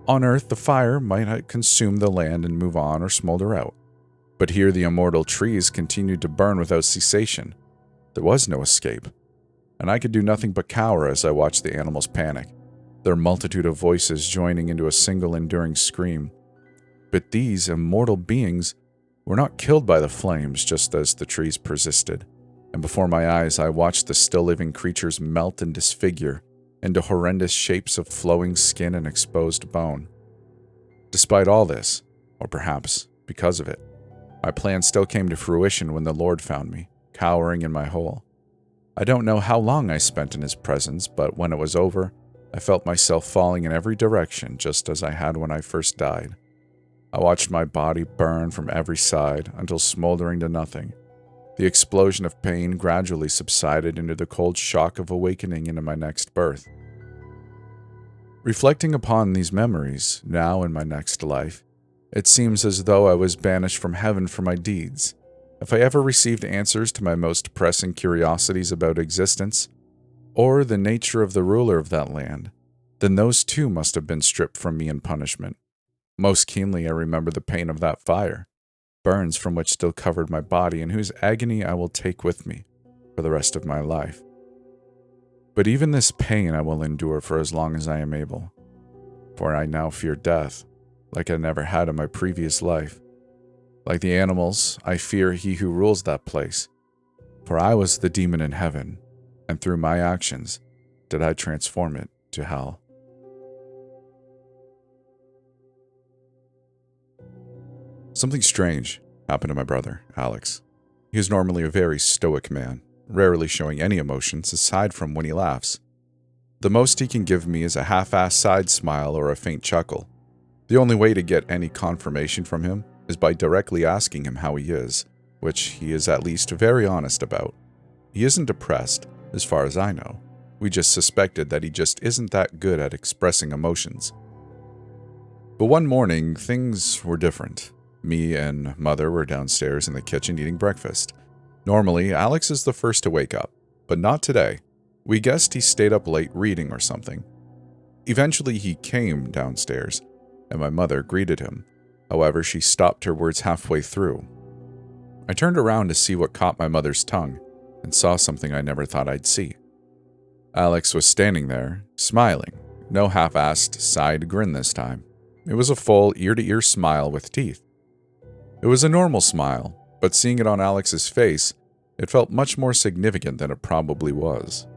On Earth, the fire might have consumed the land and move on or smolder out, but here the immortal trees continued to burn without cessation. There was no escape, and I could do nothing but cower as I watched the animals panic, their multitude of voices joining into a single enduring scream. But these immortal beings were not killed by the flames just as the trees persisted, and before my eyes I watched the still-living creatures melt and disfigure into horrendous shapes of flowing skin and exposed bone. Despite all this, or perhaps because of it, my plan still came to fruition when the Lord found me, cowering in my hole. I don't know how long I spent in His presence, but when it was over, I felt myself falling in every direction just as I had when I first died. I watched my body burn from every side until smoldering to nothing. The explosion of pain gradually subsided into the cold shock of awakening into my next birth. Reflecting upon these memories, now in my next life, it seems as though I was banished from heaven for my deeds. If I ever received answers to my most pressing curiosities about existence, or the nature of the ruler of that land, then those too must have been stripped from me in punishment. Most keenly I remember the pain of that fire, burns from which still covered my body and whose agony I will take with me for the rest of my life. But even this pain I will endure for as long as I am able, for I now fear death, like I never had in my previous life. Like the animals, I fear he who rules that place, for I was the demon in heaven, and through my actions did I transform it to hell. Something strange happened to my brother, Alex. He is normally a very stoic man, rarely showing any emotions aside from when he laughs. The most he can give me is a half-assed side smile or a faint chuckle. The only way to get any confirmation from him is by directly asking him how he is, which he is at least very honest about. He isn't depressed, as far as I know. We just suspected that he just isn't that good at expressing emotions. But one morning, things were different. Me and Mother were downstairs in the kitchen eating breakfast. Normally, Alex is the first to wake up, but not today. We guessed he stayed up late reading or something. Eventually, he came downstairs, and my mother greeted him. However, she stopped her words halfway through. I turned around to see what caught my mother's tongue, and saw something I never thought I'd see. Alex was standing there, smiling. No half-assed side grin this time. It was a full ear-to-ear smile with teeth. It was a normal smile, but seeing it on Alex's face, it felt much more significant than it probably was.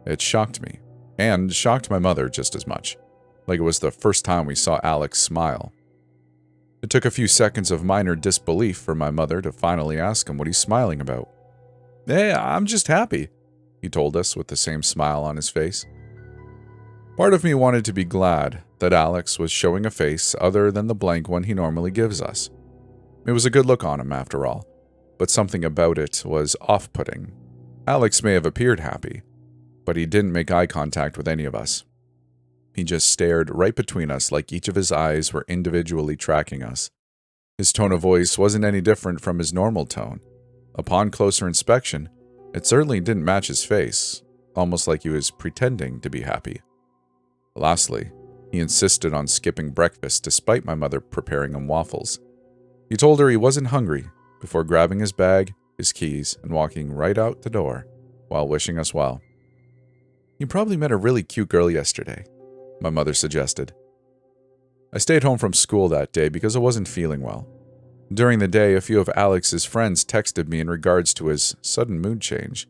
It shocked me, and shocked my mother just as much, like it was the first time we saw Alex smile. It took a few seconds of minor disbelief for my mother to finally ask him what he's smiling about. "Hey, I'm just happy," he told us with the same smile on his face. Part of me wanted to be glad that Alex was showing a face other than the blank one he normally gives us. It was a good look on him, after all, but something about it was off-putting. Alex may have appeared happy, but he didn't make eye contact with any of us. He just stared right between us like each of his eyes were individually tracking us. His tone of voice wasn't any different from his normal tone. Upon closer inspection, it certainly didn't match his face, almost like he was pretending to be happy. Lastly, he insisted on skipping breakfast despite my mother preparing him waffles. He told her he wasn't hungry before grabbing his bag, his keys, and walking right out the door while wishing us well. "You probably met a really cute girl yesterday," my mother suggested. I stayed home from school that day because I wasn't feeling well. During the day, a few of Alex's friends texted me in regards to his sudden mood change.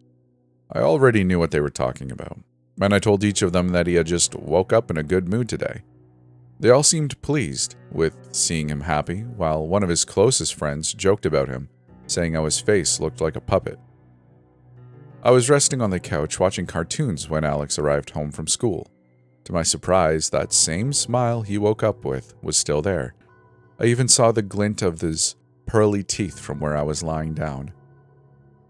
I already knew what they were talking about, and I told each of them that he had just woke up in a good mood today. They all seemed pleased with seeing him happy, while one of his closest friends joked about him, saying how his face looked like a puppet. I was resting on the couch watching cartoons when Alex arrived home from school. To my surprise, that same smile he woke up with was still there. I even saw the glint of his pearly teeth from where I was lying down.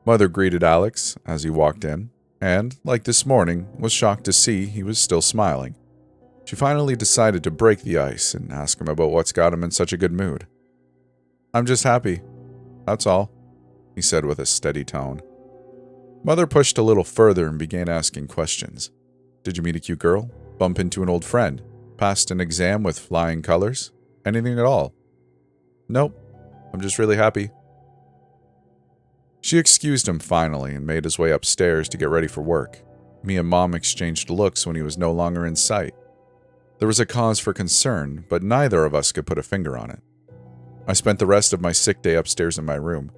Mother greeted Alex as he walked in, and, like this morning, was shocked to see he was still smiling. She finally decided to break the ice and ask him about what's got him in such a good mood. "I'm just happy. That's all," he said with a steady tone. Mother pushed a little further and began asking questions. "Did you meet a cute girl? Bump into an old friend? Passed an exam with flying colors? Anything at all?" "Nope. I'm just really happy." She excused him finally and made his way upstairs to get ready for work. Me and Mom exchanged looks when he was no longer in sight. There was a cause for concern, but neither of us could put a finger on it. I spent the rest of my sick day upstairs in my room.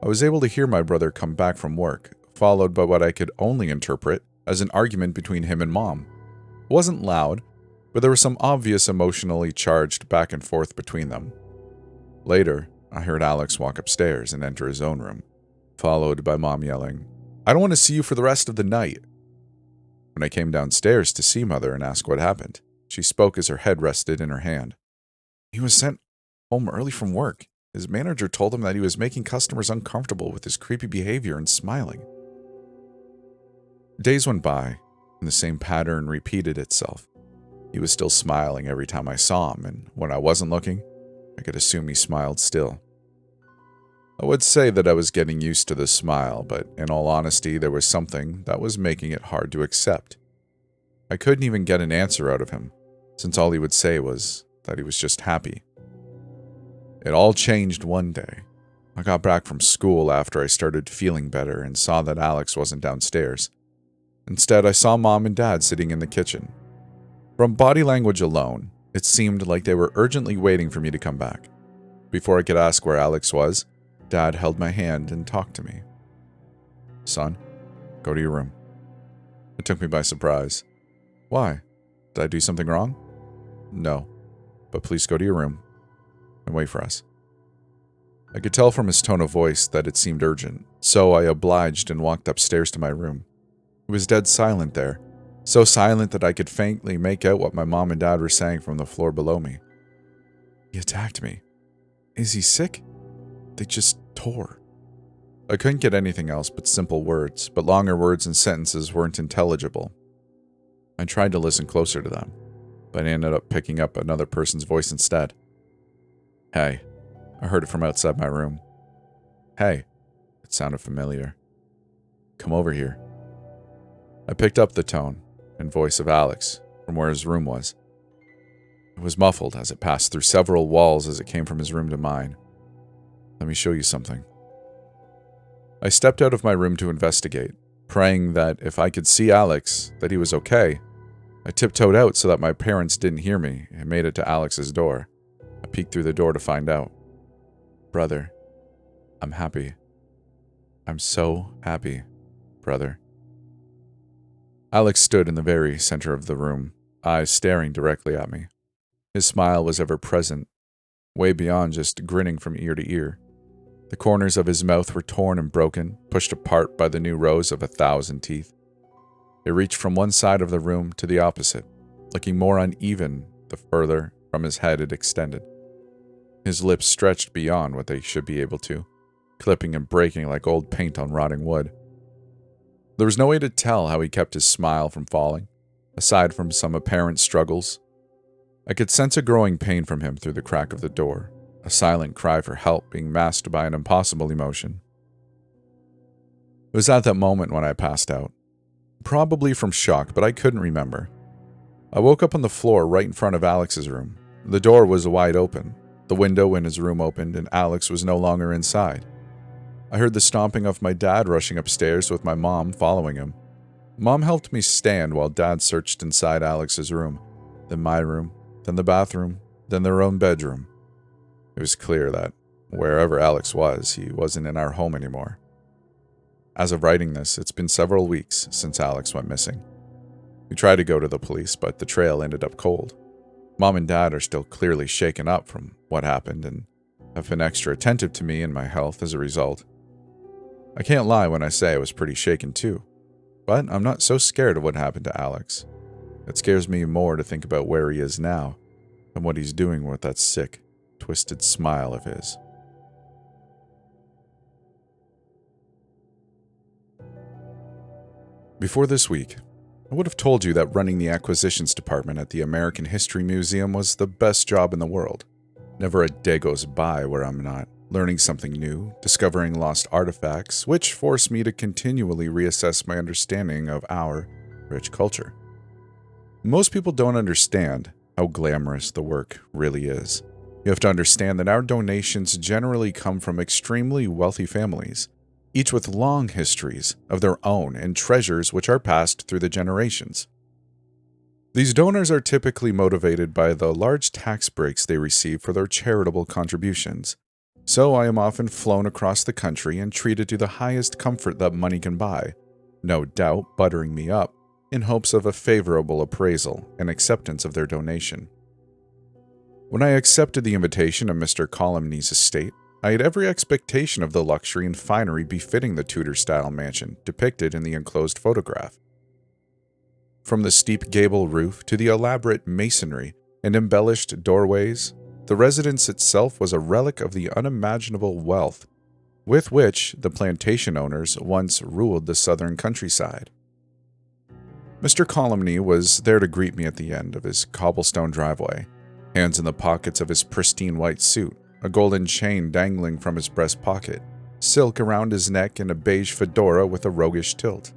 I was able to hear my brother come back from work, followed by what I could only interpret as an argument between him and Mom. It wasn't loud, but there was some obvious emotionally charged back and forth between them. Later, I heard Alex walk upstairs and enter his own room, followed by Mom yelling, "I don't want to see you for the rest of the night." When I came downstairs to see Mother and ask what happened, she spoke as her head rested in her hand. "He was sent home early from work. His manager told him that he was making customers uncomfortable with his creepy behavior and smiling." Days went by, and the same pattern repeated itself. He was still smiling every time I saw him, and when I wasn't looking, I could assume he smiled still. I would say that I was getting used to the smile, but in all honesty, there was something that was making it hard to accept. I couldn't even get an answer out of him, since all he would say was that he was just happy. It all changed one day. I got back from school after I started feeling better and saw that Alex wasn't downstairs. Instead, I saw Mom and Dad sitting in the kitchen. From body language alone, it seemed like they were urgently waiting for me to come back. Before I could ask where Alex was, Dad held my hand and talked to me. "Son, go to your room." It took me by surprise. "Why? Did I do something wrong?" "No, but please go to your room and wait for us." I could tell from his tone of voice that it seemed urgent, so I obliged and walked upstairs to my room. It was dead silent there, so silent that I could faintly make out what my mom and dad were saying from the floor below me. "He attacked me. Is he sick? They just tore." I couldn't get anything else but simple words, but longer words and sentences weren't intelligible. I tried to listen closer to them, but I ended up picking up another person's voice instead. "Hey." I heard it from outside my room. "Hey." It sounded familiar. "Come over here." I picked up the tone and voice of Alex from where his room was. It was muffled as it passed through several walls as it came from his room to mine. "Let me show you something." I stepped out of my room to investigate, praying that if I could see Alex, that he was okay. I tiptoed out so that my parents didn't hear me and made it to Alex's door. I peeked through the door to find out. "Brother, I'm happy. I'm so happy, brother." Alex stood in the very center of the room, eyes staring directly at me. His smile was ever present, way beyond just grinning from ear to ear. The corners of his mouth were torn and broken, pushed apart by the new rows of 1,000 teeth. It reached from one side of the room to the opposite, looking more uneven the further from his head it extended. His lips stretched beyond what they should be able to, clipping and breaking like old paint on rotting wood. There was no way to tell how he kept his smile from falling, aside from some apparent struggles. I could sense a growing pain from him through the crack of the door, a silent cry for help being masked by an impossible emotion. It was at that moment when I passed out. Probably from shock, but I couldn't remember. I woke up on the floor right in front of Alex's room. The door was wide open. The window in his room opened, and Alex was no longer inside. I heard the stomping of my dad rushing upstairs with my mom following him. Mom helped me stand while Dad searched inside Alex's room, then my room, then the bathroom, then their own bedroom. It was clear that wherever Alex was, he wasn't in our home anymore. As of writing this, it's been several weeks since Alex went missing. We tried to go to the police, but the trail ended up cold. Mom and Dad are still clearly shaken up from what happened and have been extra attentive to me and my health as a result. I can't lie when I say I was pretty shaken too, but I'm not so scared of what happened to Alex. It scares me more to think about where he is now and what he's doing with that sick, twisted smile of his. Before this week, I would have told you that running the acquisitions department at the American History Museum was the best job in the world. Never a day goes by where I'm not learning something new, discovering lost artifacts, which force me to continually reassess my understanding of our rich culture. Most people don't understand how glamorous the work really is. You have to understand that our donations generally come from extremely wealthy families, each with long histories of their own and treasures which are passed through the generations. These donors are typically motivated by the large tax breaks they receive for their charitable contributions, so I am often flown across the country and treated to the highest comfort that money can buy, no doubt buttering me up in hopes of a favorable appraisal and acceptance of their donation. When I accepted the invitation of Mr. Colomny's estate, I had every expectation of the luxury and finery befitting the Tudor-style mansion depicted in the enclosed photograph. From the steep gable roof to the elaborate masonry and embellished doorways, the residence itself was a relic of the unimaginable wealth with which the plantation owners once ruled the southern countryside. Mr. Colomny was there to greet me at the end of his cobblestone driveway, hands in the pockets of his pristine white suit, a golden chain dangling from his breast pocket, silk around his neck, and a beige fedora with a roguish tilt.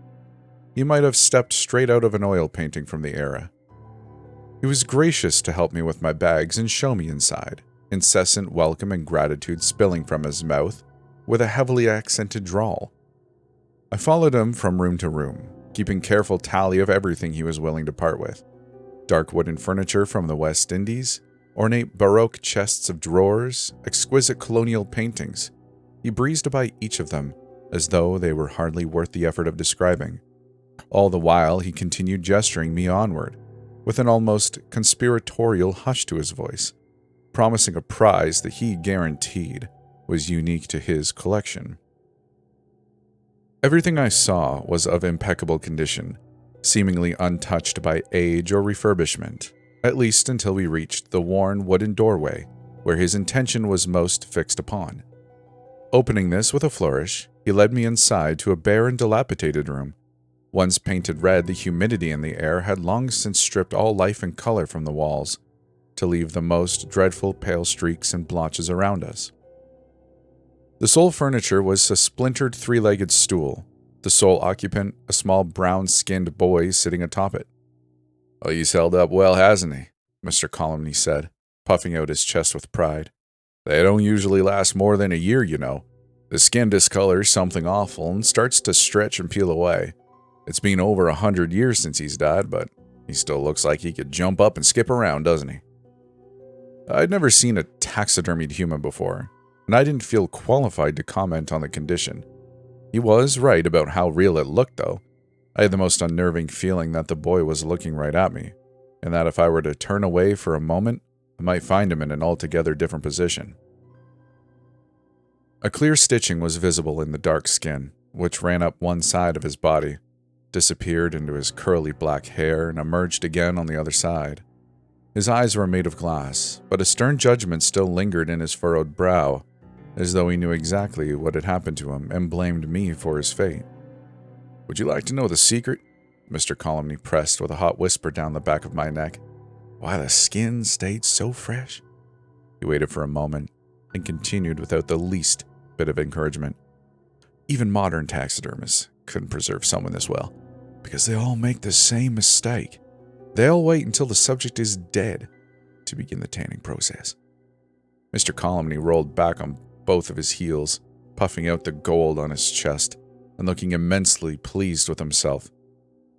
He might have stepped straight out of an oil painting from the era. He was gracious to help me with my bags and show me inside, incessant welcome and gratitude spilling from his mouth with a heavily accented drawl. I followed him from room to room, keeping careful tally of everything he was willing to part with. Dark wooden furniture from the West Indies, ornate Baroque chests of drawers, exquisite colonial paintings. He breezed by each of them, as though they were hardly worth the effort of describing. All the while he continued gesturing me onward, with an almost conspiratorial hush to his voice, promising a prize that he guaranteed was unique to his collection. Everything I saw was of impeccable condition, seemingly untouched by age or refurbishment, at least until we reached the worn wooden doorway where his intention was most fixed upon. Opening this with a flourish, he led me inside to a bare and dilapidated room. Once painted red, the humidity in the air had long since stripped all life and color from the walls, to leave the most dreadful pale streaks and blotches around us. The sole furniture was a splintered three-legged stool, the sole occupant a small brown-skinned boy sitting atop it. "Oh, he's held up well, hasn't he?" Mr. Colomney said, puffing out his chest with pride. "They don't usually last more than a year, you know. The skin discolors something awful and starts to stretch and peel away. It's been over 100 years since he's died, but he still looks like he could jump up and skip around, doesn't he?" I'd never seen a taxidermied human before, and I didn't feel qualified to comment on the condition. He was right about how real it looked, though. I had the most unnerving feeling that the boy was looking right at me, and that if I were to turn away for a moment, I might find him in an altogether different position. A clear stitching was visible in the dark skin, which ran up one side of his body, disappeared into his curly black hair, and emerged again on the other side. His eyes were made of glass, but a stern judgment still lingered in his furrowed brow, as though he knew exactly what had happened to him and blamed me for his fate. "Would you like to know the secret?" Mr. Colomney pressed with a hot whisper down the back of my neck. "Why the skin stayed so fresh?" He waited for a moment, and continued without the least bit of encouragement. "Even modern taxidermists couldn't preserve someone this well, because they all make the same mistake. They'll wait until the subject is dead to begin the tanning process." Mr. Colomney rolled back on both of his heels, puffing out the gold on his chest and looking immensely pleased with himself.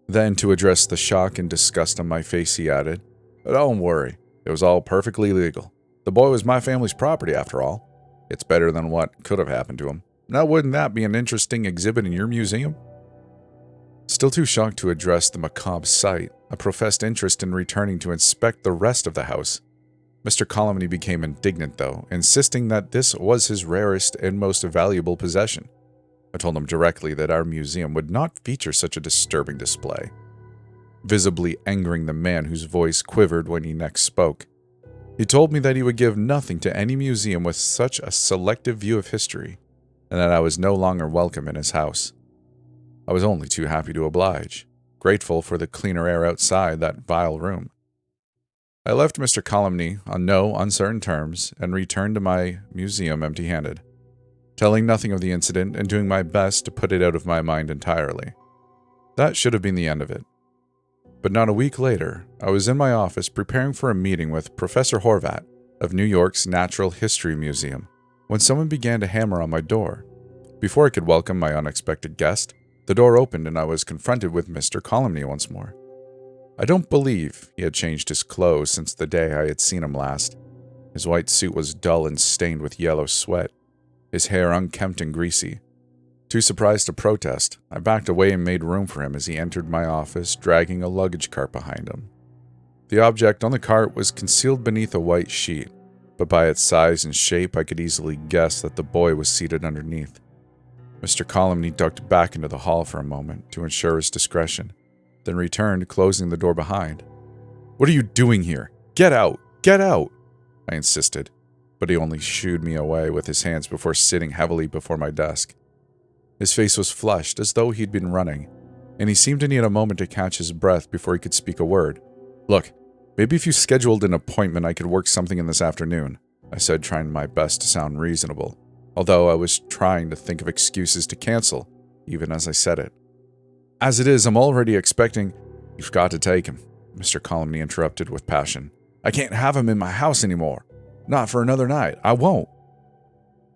Then, to address the shock and disgust on my face, he added, "Don't worry, it was all perfectly legal. The boy was my family's property after all. It's better than what could have happened to him. Now wouldn't that be an interesting exhibit in your museum?" Still too shocked to address the macabre sight, I professed interest in returning to inspect the rest of the house. Mr. Colomney became indignant, though, insisting that this was his rarest and most valuable possession. I told him directly that our museum would not feature such a disturbing display, visibly angering the man whose voice quivered when he next spoke. He told me that he would give nothing to any museum with such a selective view of history, and that I was no longer welcome in his house. I was only too happy to oblige, grateful for the cleaner air outside that vile room. I left Mr. Colomney on no uncertain terms and returned to my museum empty-handed, telling nothing of the incident and doing my best to put it out of my mind entirely. That should have been the end of it. But not a week later, I was in my office preparing for a meeting with Professor Horvat of New York's Natural History Museum, when someone began to hammer on my door. Before I could welcome my unexpected guest, the door opened and I was confronted with Mr. Colomney once more. I don't believe he had changed his clothes since the day I had seen him last. His white suit was dull and stained with yellow sweat, his hair unkempt and greasy. Too surprised to protest, I backed away and made room for him as he entered my office, dragging a luggage cart behind him. The object on the cart was concealed beneath a white sheet, but by its size and shape I could easily guess that the boy was seated underneath. Mr. Colomney ducked back into the hall for a moment to ensure his discretion, then returned, closing the door behind. "What are you doing here? Get out! Get out!" I insisted, but he only shooed me away with his hands before sitting heavily before my desk. His face was flushed, as though he'd been running, and he seemed to need a moment to catch his breath before he could speak a word. "Look, maybe if you scheduled an appointment I could work something in this afternoon," I said, trying my best to sound reasonable, although I was trying to think of excuses to cancel, even as I said it. "As it is, I'm already expecting—" "You've got to take him," Mr. Colomney interrupted with passion. "I can't have him in my house anymore. Not for another night. I won't."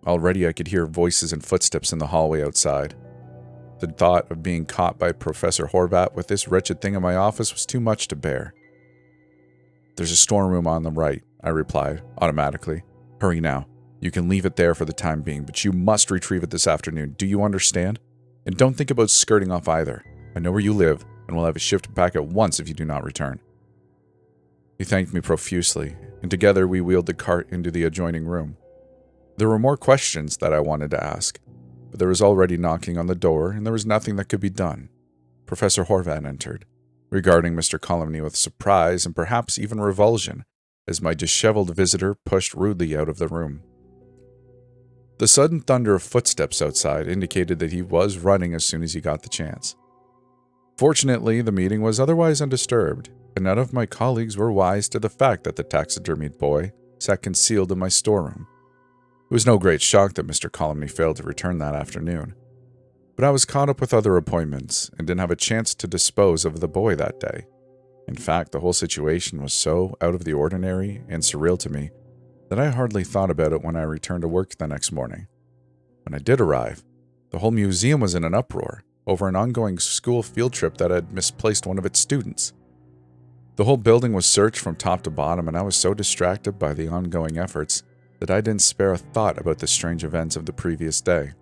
Already I could hear voices and footsteps in the hallway outside. The thought of being caught by Professor Horvat with this wretched thing in my office was too much to bear. "There's a storeroom on the right," I replied, automatically. "Hurry now. You can leave it there for the time being, but you must retrieve it this afternoon. Do you understand? And don't think about skirting off either. I know where you live, and will have it shipped back at once if you do not return." He thanked me profusely, and together we wheeled the cart into the adjoining room. There were more questions that I wanted to ask, but there was already knocking on the door, and there was nothing that could be done. Professor Horvat entered, regarding Mr. Colomny with surprise and perhaps even revulsion, as my disheveled visitor pushed rudely out of the room. The sudden thunder of footsteps outside indicated that he was running as soon as he got the chance. Fortunately, the meeting was otherwise undisturbed, and none of my colleagues were wise to the fact that the taxidermied boy sat concealed in my storeroom. It was no great shock that Mr. Colomny failed to return that afternoon, but I was caught up with other appointments and didn't have a chance to dispose of the boy that day. In fact, the whole situation was so out of the ordinary and surreal to me that I hardly thought about it when I returned to work the next morning. When I did arrive, the whole museum was in an uproar over an ongoing school field trip that had misplaced one of its students. The whole building was searched from top to bottom, and I was so distracted by the ongoing efforts that I didn't spare a thought about the strange events of the previous day.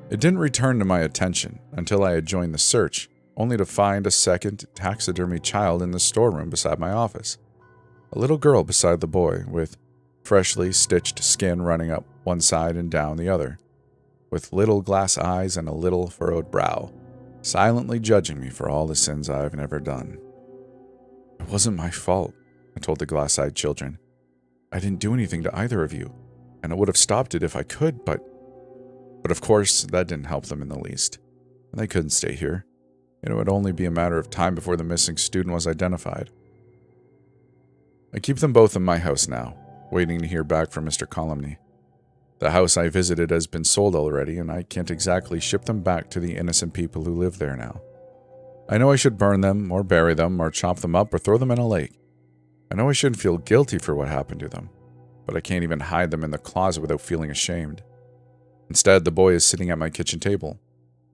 It didn't return to my attention until I had joined the search, only to find a second taxidermy child in the storeroom beside my office. A little girl beside the boy, with freshly stitched skin running up one side and down the other, with little glass eyes and a little furrowed brow, silently judging me for all the sins I've never done. "It wasn't my fault," I told the glass-eyed children. "I didn't do anything to either of you, and I would have stopped it if I could, but of course, that didn't help them in the least, and they couldn't stay here, and it would only be a matter of time before the missing student was identified. I keep them both in my house now, waiting to hear back from Mr. Colomny. The house I visited has been sold already, and I can't exactly ship them back to the innocent people who live there now. I know I should burn them, or bury them, or chop them up, or throw them in a lake. I know I shouldn't feel guilty for what happened to them, but I can't even hide them in the closet without feeling ashamed. Instead, the boy is sitting at my kitchen table,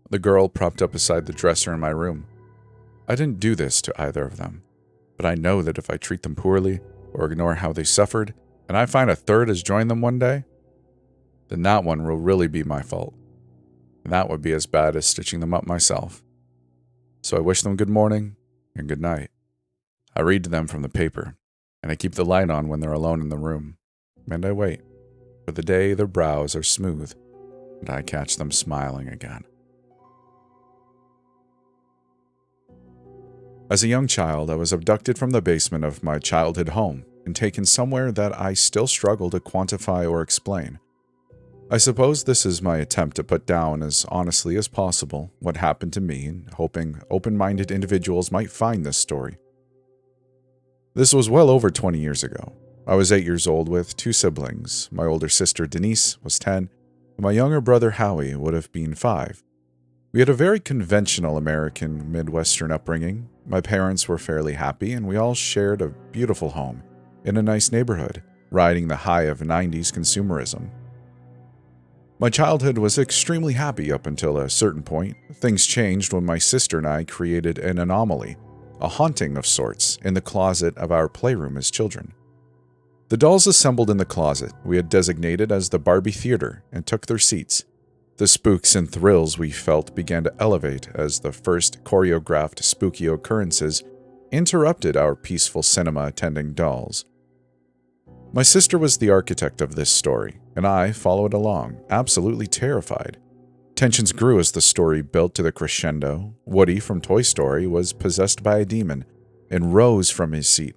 the girl propped up beside the dresser in my room. I didn't do this to either of them, but I know that if I treat them poorly, or ignore how they suffered, and I find a third has joined them one day, then that one will really be my fault, and that would be as bad as stitching them up myself. So I wish them good morning and good night. I read to them from the paper, and I keep the light on when they're alone in the room, and I wait for the day their brows are smooth and I catch them smiling again." As a young child, I was abducted from the basement of my childhood home and taken somewhere that I still struggle to quantify or explain. I suppose this is my attempt to put down as honestly as possible what happened to me, and hoping open-minded individuals might find this story. This was well over 20 years ago. I was 8 years old with 2 siblings. My older sister Denise was 10, and my younger brother Howie would have been 5. We had a very conventional American Midwestern upbringing. My parents were fairly happy, and we all shared a beautiful home in a nice neighborhood, riding the high of 90s consumerism. My childhood was extremely happy up until a certain point. Things changed when my sister and I created an anomaly, a haunting of sorts, in the closet of our playroom as children. The dolls assembled in the closet we had designated as the Barbie Theater and took their seats. The spooks and thrills we felt began to elevate as the first choreographed spooky occurrences interrupted our peaceful cinema-attending dolls. My sister was the architect of this story, and I followed along, absolutely terrified. Tensions grew as the story built to the crescendo. Woody from Toy Story was possessed by a demon and rose from his seat,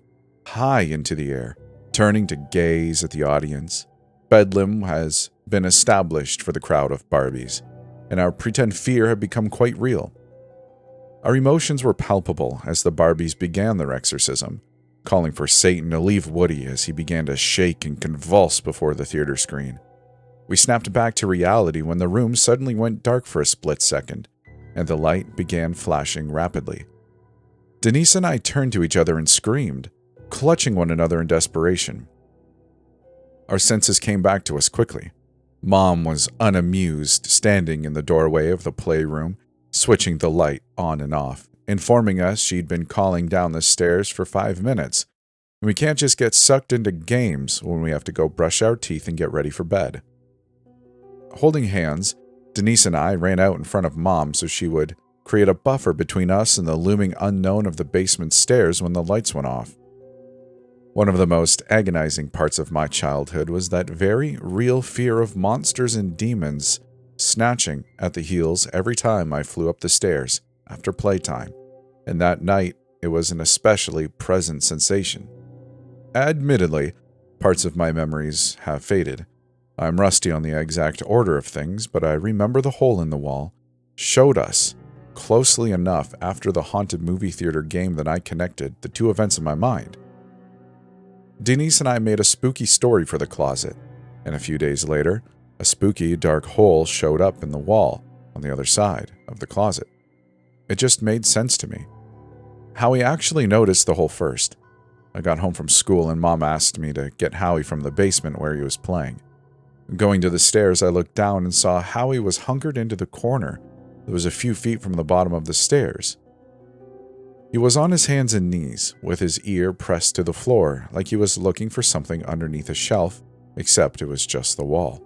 high into the air, turning to gaze at the audience. Bedlam has been established for the crowd of Barbies, and our pretend fear had become quite real. Our emotions were palpable as the Barbies began their exorcism, calling for Satan to leave Woody as he began to shake and convulse before the theater screen. We snapped back to reality when the room suddenly went dark for a split second, and the light began flashing rapidly. Denise and I turned to each other and screamed, clutching one another in desperation. Our senses came back to us quickly. Mom was unamused, standing in the doorway of the playroom, switching the light on and off, informing us she'd been calling down the stairs for 5 minutes. And we can't just get sucked into games when we have to go brush our teeth and get ready for bed. Holding hands, Denise and I ran out in front of Mom so she would create a buffer between us and the looming unknown of the basement stairs when the lights went off. One of the most agonizing parts of my childhood was that very real fear of monsters and demons snatching at the heels every time I flew up the stairs after playtime, and that night it was an especially present sensation. Admittedly, parts of my memories have faded. I'm rusty on the exact order of things, but I remember the hole in the wall showed us closely enough after the haunted movie theater game that I connected the two events in my mind. Denise and I made a spooky story for the closet, and a few days later, a spooky dark hole showed up in the wall on the other side of the closet. It just made sense to me. Howie actually noticed the hole first. I got home from school and Mom asked me to get Howie from the basement where he was playing. Going to the stairs, I looked down and saw Howie was hunkered into the corner that was a few feet from the bottom of the stairs. He was on his hands and knees, with his ear pressed to the floor, like he was looking for something underneath a shelf, except it was just the wall.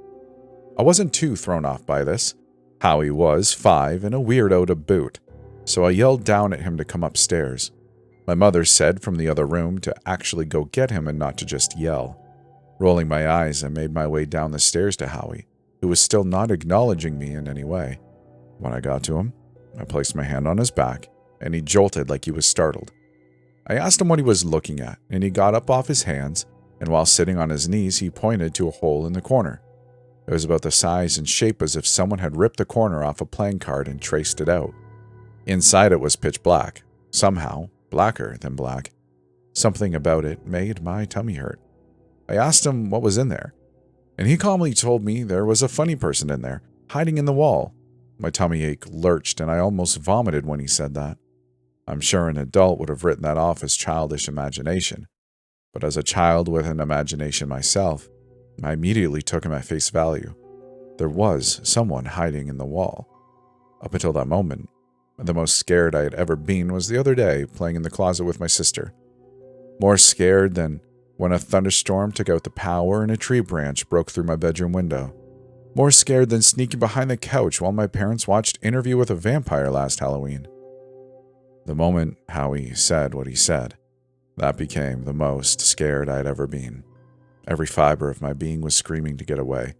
I wasn't too thrown off by this. Howie was 5 and a weirdo to boot, so I yelled down at him to come upstairs. My mother said from the other room to actually go get him and not to just yell. Rolling my eyes, I made my way down the stairs to Howie, who was still not acknowledging me in any way. When I got to him, I placed my hand on his back, and he jolted like he was startled. I asked him what he was looking at, and he got up off his hands, and while sitting on his knees, he pointed to a hole in the corner. It was about the size and shape as if someone had ripped the corner off a playing card and traced it out. Inside it was pitch black, somehow blacker than black. Something about it made my tummy hurt. I asked him what was in there, and he calmly told me there was a funny person in there, hiding in the wall. My tummy ache lurched, and I almost vomited when he said that. I'm sure an adult would have written that off as childish imagination, but as a child with an imagination myself, I immediately took him at face value. There was someone hiding in the wall. Up until that moment, the most scared I had ever been was the other day playing in the closet with my sister. More scared than when a thunderstorm took out the power and a tree branch broke through my bedroom window. More scared than sneaking behind the couch while my parents watched Interview with a Vampire last Halloween. The moment Howie said what he said, that became the most scared I'd ever been. Every fiber of my being was screaming to get away.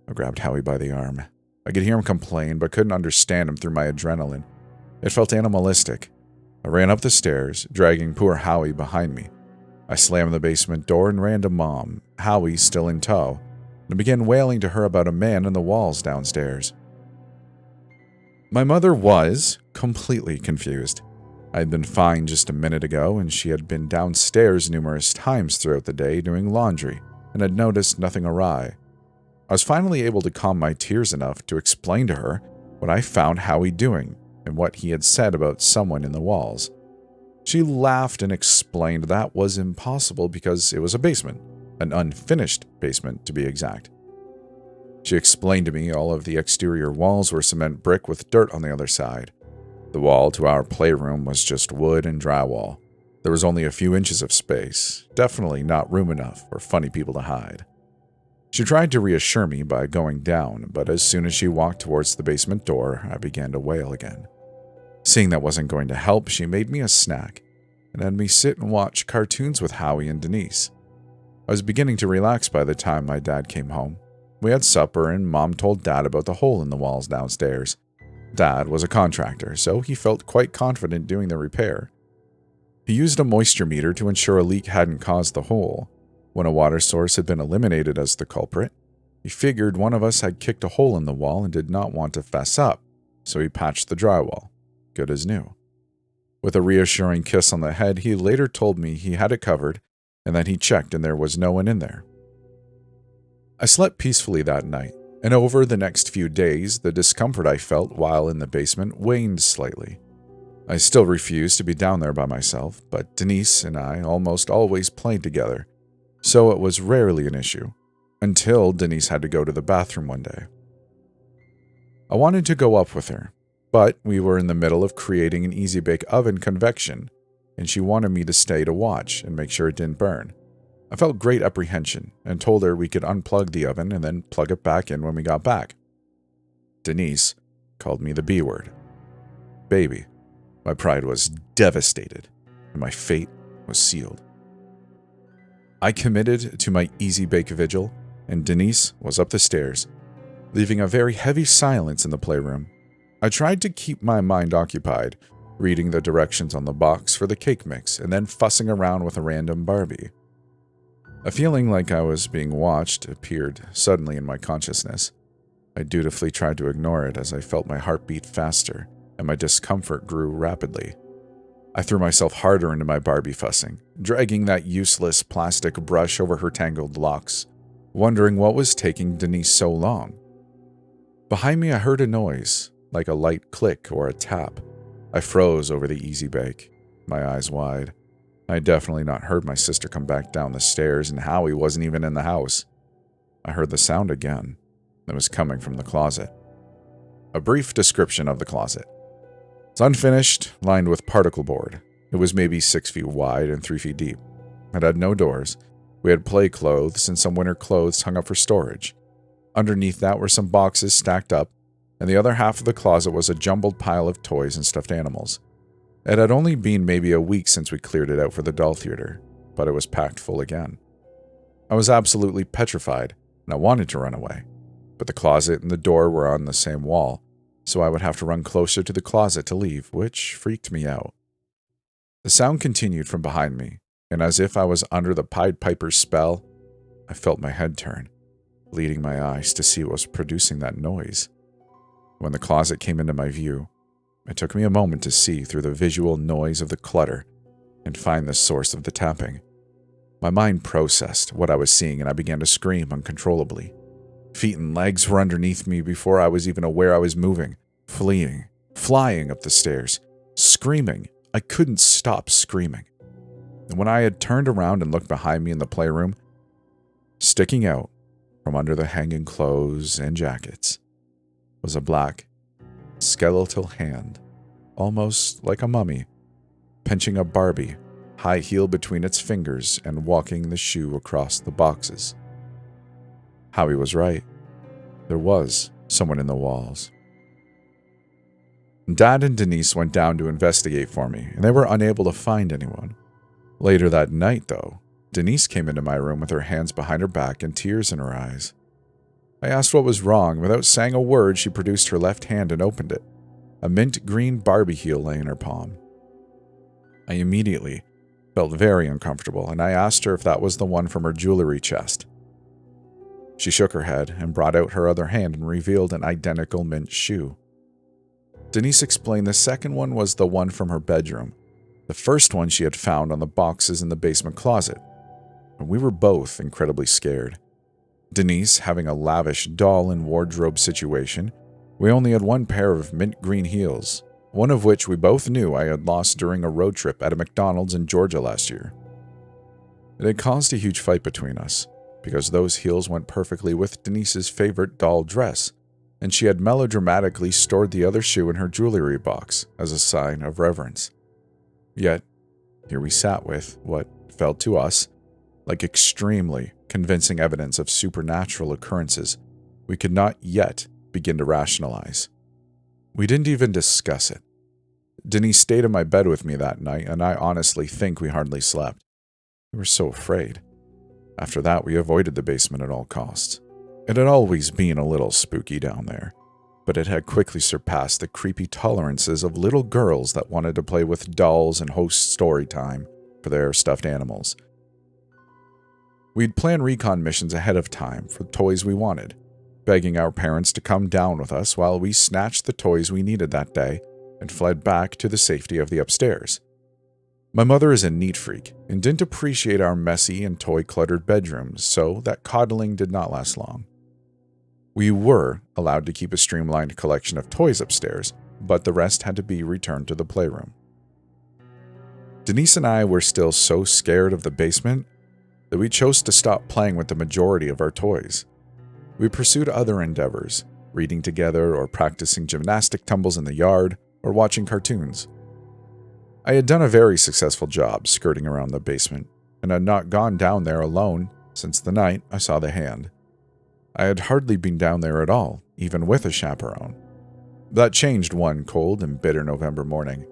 I grabbed Howie by the arm. I could hear him complain, but couldn't understand him through my adrenaline. It felt animalistic. I ran up the stairs, dragging poor Howie behind me. I slammed the basement door and ran to Mom, Howie still in tow, and began wailing to her about a man in the walls downstairs. My mother was completely confused. I had been fine just a minute ago, and she had been downstairs numerous times throughout the day doing laundry, and had noticed nothing awry. I was finally able to calm my tears enough to explain to her what I found Howie doing and what he had said about someone in the walls. She laughed and explained that was impossible because it was a basement, an unfinished basement to be exact. She explained to me all of the exterior walls were cement brick with dirt on the other side. The wall to our playroom was just wood and drywall. There was only a few inches of space, definitely not room enough for funny people to hide. She tried to reassure me by going down, but as soon as she walked towards the basement door, I began to wail again. Seeing that wasn't going to help, she made me a snack and had me sit and watch cartoons with Howie and Denise. I was beginning to relax by the time my dad came home. We had supper and Mom told Dad about the hole in the walls downstairs. Dad was a contractor, so he felt quite confident doing the repair. He used a moisture meter to ensure a leak hadn't caused the hole. When a water source had been eliminated as the culprit, he figured one of us had kicked a hole in the wall and did not want to fess up, so he patched the drywall. Good as new. With a reassuring kiss on the head, he later told me he had it covered and that he checked and there was no one in there. I slept peacefully that night, and over the next few days, the discomfort I felt while in the basement waned slightly. I still refused to be down there by myself, but Denise and I almost always played together, so it was rarely an issue. until Denise had to go to the bathroom one day. I wanted to go up with her, but we were in the middle of creating an easy bake oven convection, and she wanted me to stay to watch and make sure it didn't burn. I felt great apprehension and told her we could unplug the oven and then plug it back in when we got back. Denise called me the B word. Baby. My pride was devastated, and my fate was sealed. I committed to my easy bake vigil, and Denise was up the stairs, leaving a very heavy silence in the playroom. I tried to keep my mind occupied, reading the directions on the box for the cake mix and then fussing around with a random Barbie. A feeling like I was being watched appeared suddenly in my consciousness. I dutifully tried to ignore it as I felt my heart beat faster and my discomfort grew rapidly. I threw myself harder into my Barbie fussing, dragging that useless plastic brush over her tangled locks, wondering what was taking Denise so long. Behind me I heard a noise, like a light click or a tap. I froze over the easy bake, my eyes wide. I had definitely not heard my sister come back down the stairs, and Howie wasn't even in the house. I heard the sound again. It was coming from the closet. A brief description of the closet. It's unfinished, lined with particle board. It was maybe 6 feet wide and 3 feet deep. It had no doors. We had play clothes and some winter clothes hung up for storage. Underneath that were some boxes stacked up, and the other half of the closet was a jumbled pile of toys and stuffed animals. It had only been maybe a week since we cleared it out for the doll theater, but it was packed full again. I was absolutely petrified, and I wanted to run away, but the closet and the door were on the same wall, so I would have to run closer to the closet to leave, which freaked me out. The sound continued from behind me, and as if I was under the Pied Piper's spell, I felt my head turn, leading my eyes to see what was producing that noise. When the closet came into my view, it took me a moment to see through the visual noise of the clutter and find the source of the tapping. My mind processed what I was seeing and I began to scream uncontrollably. Feet and legs were underneath me before I was even aware I was moving, fleeing, flying up the stairs, screaming. I couldn't stop screaming. And when I had turned around and looked behind me in the playroom, sticking out from under the hanging clothes and jackets was a black, skeletal hand, almost like a mummy, pinching a Barbie, high heel between its fingers and walking the shoe across the boxes. Howie was right. There was someone in the walls. Dad and Denise went down to investigate for me, and they were unable to find anyone. Later that night, though, Denise came into my room with her hands behind her back and tears in her eyes. I asked what was wrong. Without saying a word, she produced her left hand and opened it. A mint green Barbie heel lay in her palm. I immediately felt very uncomfortable, and I asked her if that was the one from her jewelry chest. She shook her head and brought out her other hand and revealed an identical mint shoe. Denise explained the second one was the one from her bedroom. The first one she had found on the boxes in the basement closet. And we were both incredibly scared. Denise having a lavish doll and wardrobe situation, we only had one pair of mint green heels, one of which we both knew I had lost during a road trip at a McDonald's in Georgia last year. It had caused a huge fight between us, because those heels went perfectly with Denise's favorite doll dress, and she had melodramatically stored the other shoe in her jewelry box as a sign of reverence. Yet, here we sat with what felt to us like extremely convincing evidence of supernatural occurrences we could not yet begin to rationalize. We didn't even discuss it. Denise stayed in my bed with me that night, and I honestly think we hardly slept. We were so afraid. After that, we avoided the basement at all costs. It had always been a little spooky down there, but it had quickly surpassed the creepy tolerances of little girls that wanted to play with dolls and host story time for their stuffed animals. We'd planned recon missions ahead of time for toys we wanted, begging our parents to come down with us while we snatched the toys we needed that day and fled back to the safety of the upstairs. My mother is a neat freak and didn't appreciate our messy and toy-cluttered bedrooms, so that coddling did not last long. We were allowed to keep a streamlined collection of toys upstairs, but the rest had to be returned to the playroom. Denise and I were still so scared of the basement that we chose to stop playing with the majority of our toys. We pursued other endeavors, reading together or practicing gymnastic tumbles in the yard or watching cartoons. I had done a very successful job skirting around the basement and had not gone down there alone since the night I saw the hand. I had hardly been down there at all, even with a chaperone. That changed one cold and bitter November morning.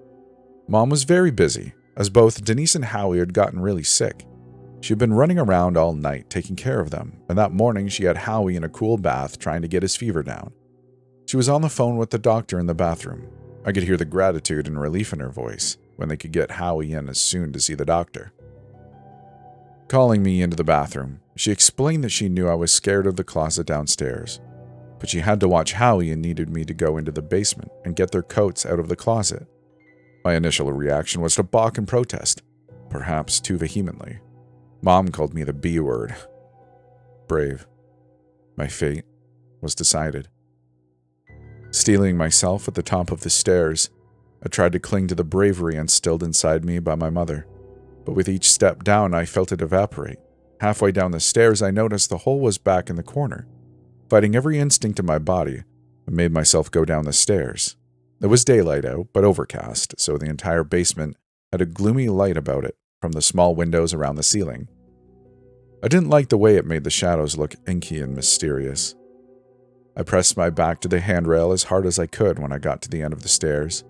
Mom was very busy, as both Denise and Howie had gotten really sick. She had been running around all night taking care of them, and that morning she had Howie in a cool bath trying to get his fever down. She was on the phone with the doctor in the bathroom. I could hear the gratitude and relief in her voice when they could get Howie in as soon to see the doctor. Calling me into the bathroom, she explained that she knew I was scared of the closet downstairs, but she had to watch Howie and needed me to go into the basement and get their coats out of the closet. My initial reaction was to balk and protest, perhaps too vehemently. Mom called me the B word. Brave. My fate was decided. Steeling myself at the top of the stairs, I tried to cling to the bravery instilled inside me by my mother, but with each step down I felt it evaporate. Halfway down the stairs I noticed the hole was back in the corner. Fighting every instinct in my body, I made myself go down the stairs. It was daylight out, but overcast, so the entire basement had a gloomy light about it from the small windows around the ceiling. I didn't like the way it made the shadows look inky and mysterious. I pressed my back to the handrail as hard as I could when I got to the end of the stairs,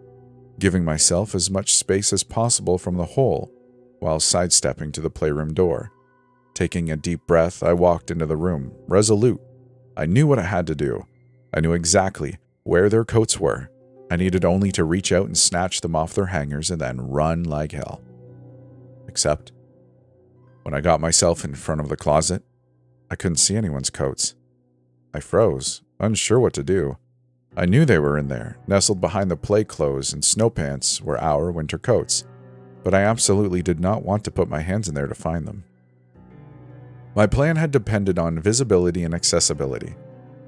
giving myself as much space as possible from the hole while sidestepping to the playroom door. Taking a deep breath, I walked into the room, resolute. I knew what I had to do. I knew exactly where their coats were. I needed only to reach out and snatch them off their hangers and then run like hell. Except, when I got myself in front of the closet, I couldn't see anyone's coats. I froze, unsure what to do. I knew they were in there, nestled behind the play clothes and snow pants were our winter coats, but I absolutely did not want to put my hands in there to find them. My plan had depended on visibility and accessibility.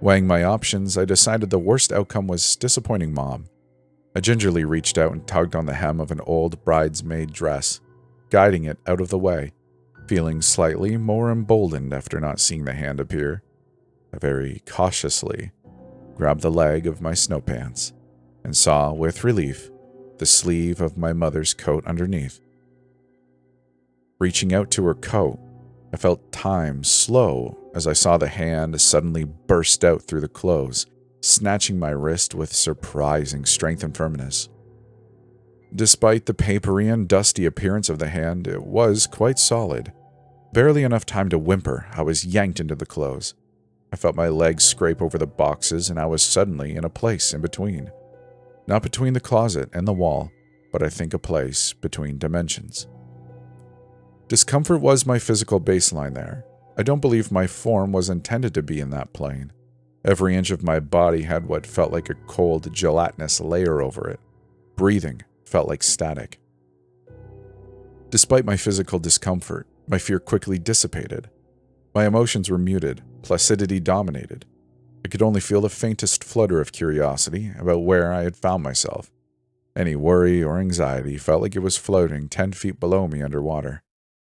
Weighing my options, I decided the worst outcome was disappointing Mom. I gingerly reached out and tugged on the hem of an old bridesmaid dress, guiding it out of the way, feeling slightly more emboldened after not seeing the hand appear. I very cautiously grabbed the leg of my snow pants and saw, with relief, the sleeve of my mother's coat underneath. Reaching out to her coat, I felt time slow as I saw the hand suddenly burst out through the clothes, snatching my wrist with surprising strength and firmness. Despite the papery and dusty appearance of the hand, it was quite solid. Barely enough time to whimper, I was yanked into the clothes. I felt my legs scrape over the boxes and I was suddenly in a place in between. Not between the closet and the wall, but I think a place between dimensions. Discomfort was my physical baseline there. I don't believe my form was intended to be in that plane. Every inch of my body had what felt like a cold, gelatinous layer over it. Breathing felt like static. Despite my physical discomfort, my fear quickly dissipated. My emotions were muted, placidity dominated. I could only feel the faintest flutter of curiosity about where I had found myself. Any worry or anxiety felt like it was floating 10 feet below me underwater.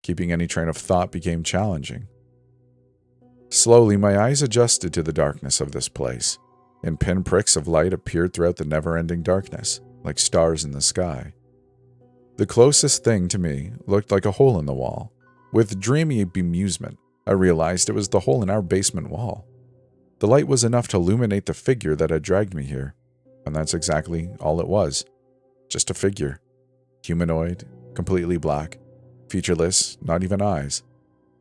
Keeping any train of thought became challenging. Slowly, my eyes adjusted to the darkness of this place, and pinpricks of light appeared throughout the never-ending darkness, like stars in the sky. The closest thing to me looked like a hole in the wall. With dreamy bemusement, I realized it was the hole in our basement wall. The light was enough to illuminate the figure that had dragged me here, and that's exactly all it was. Just a figure. Humanoid, completely black, featureless, not even eyes.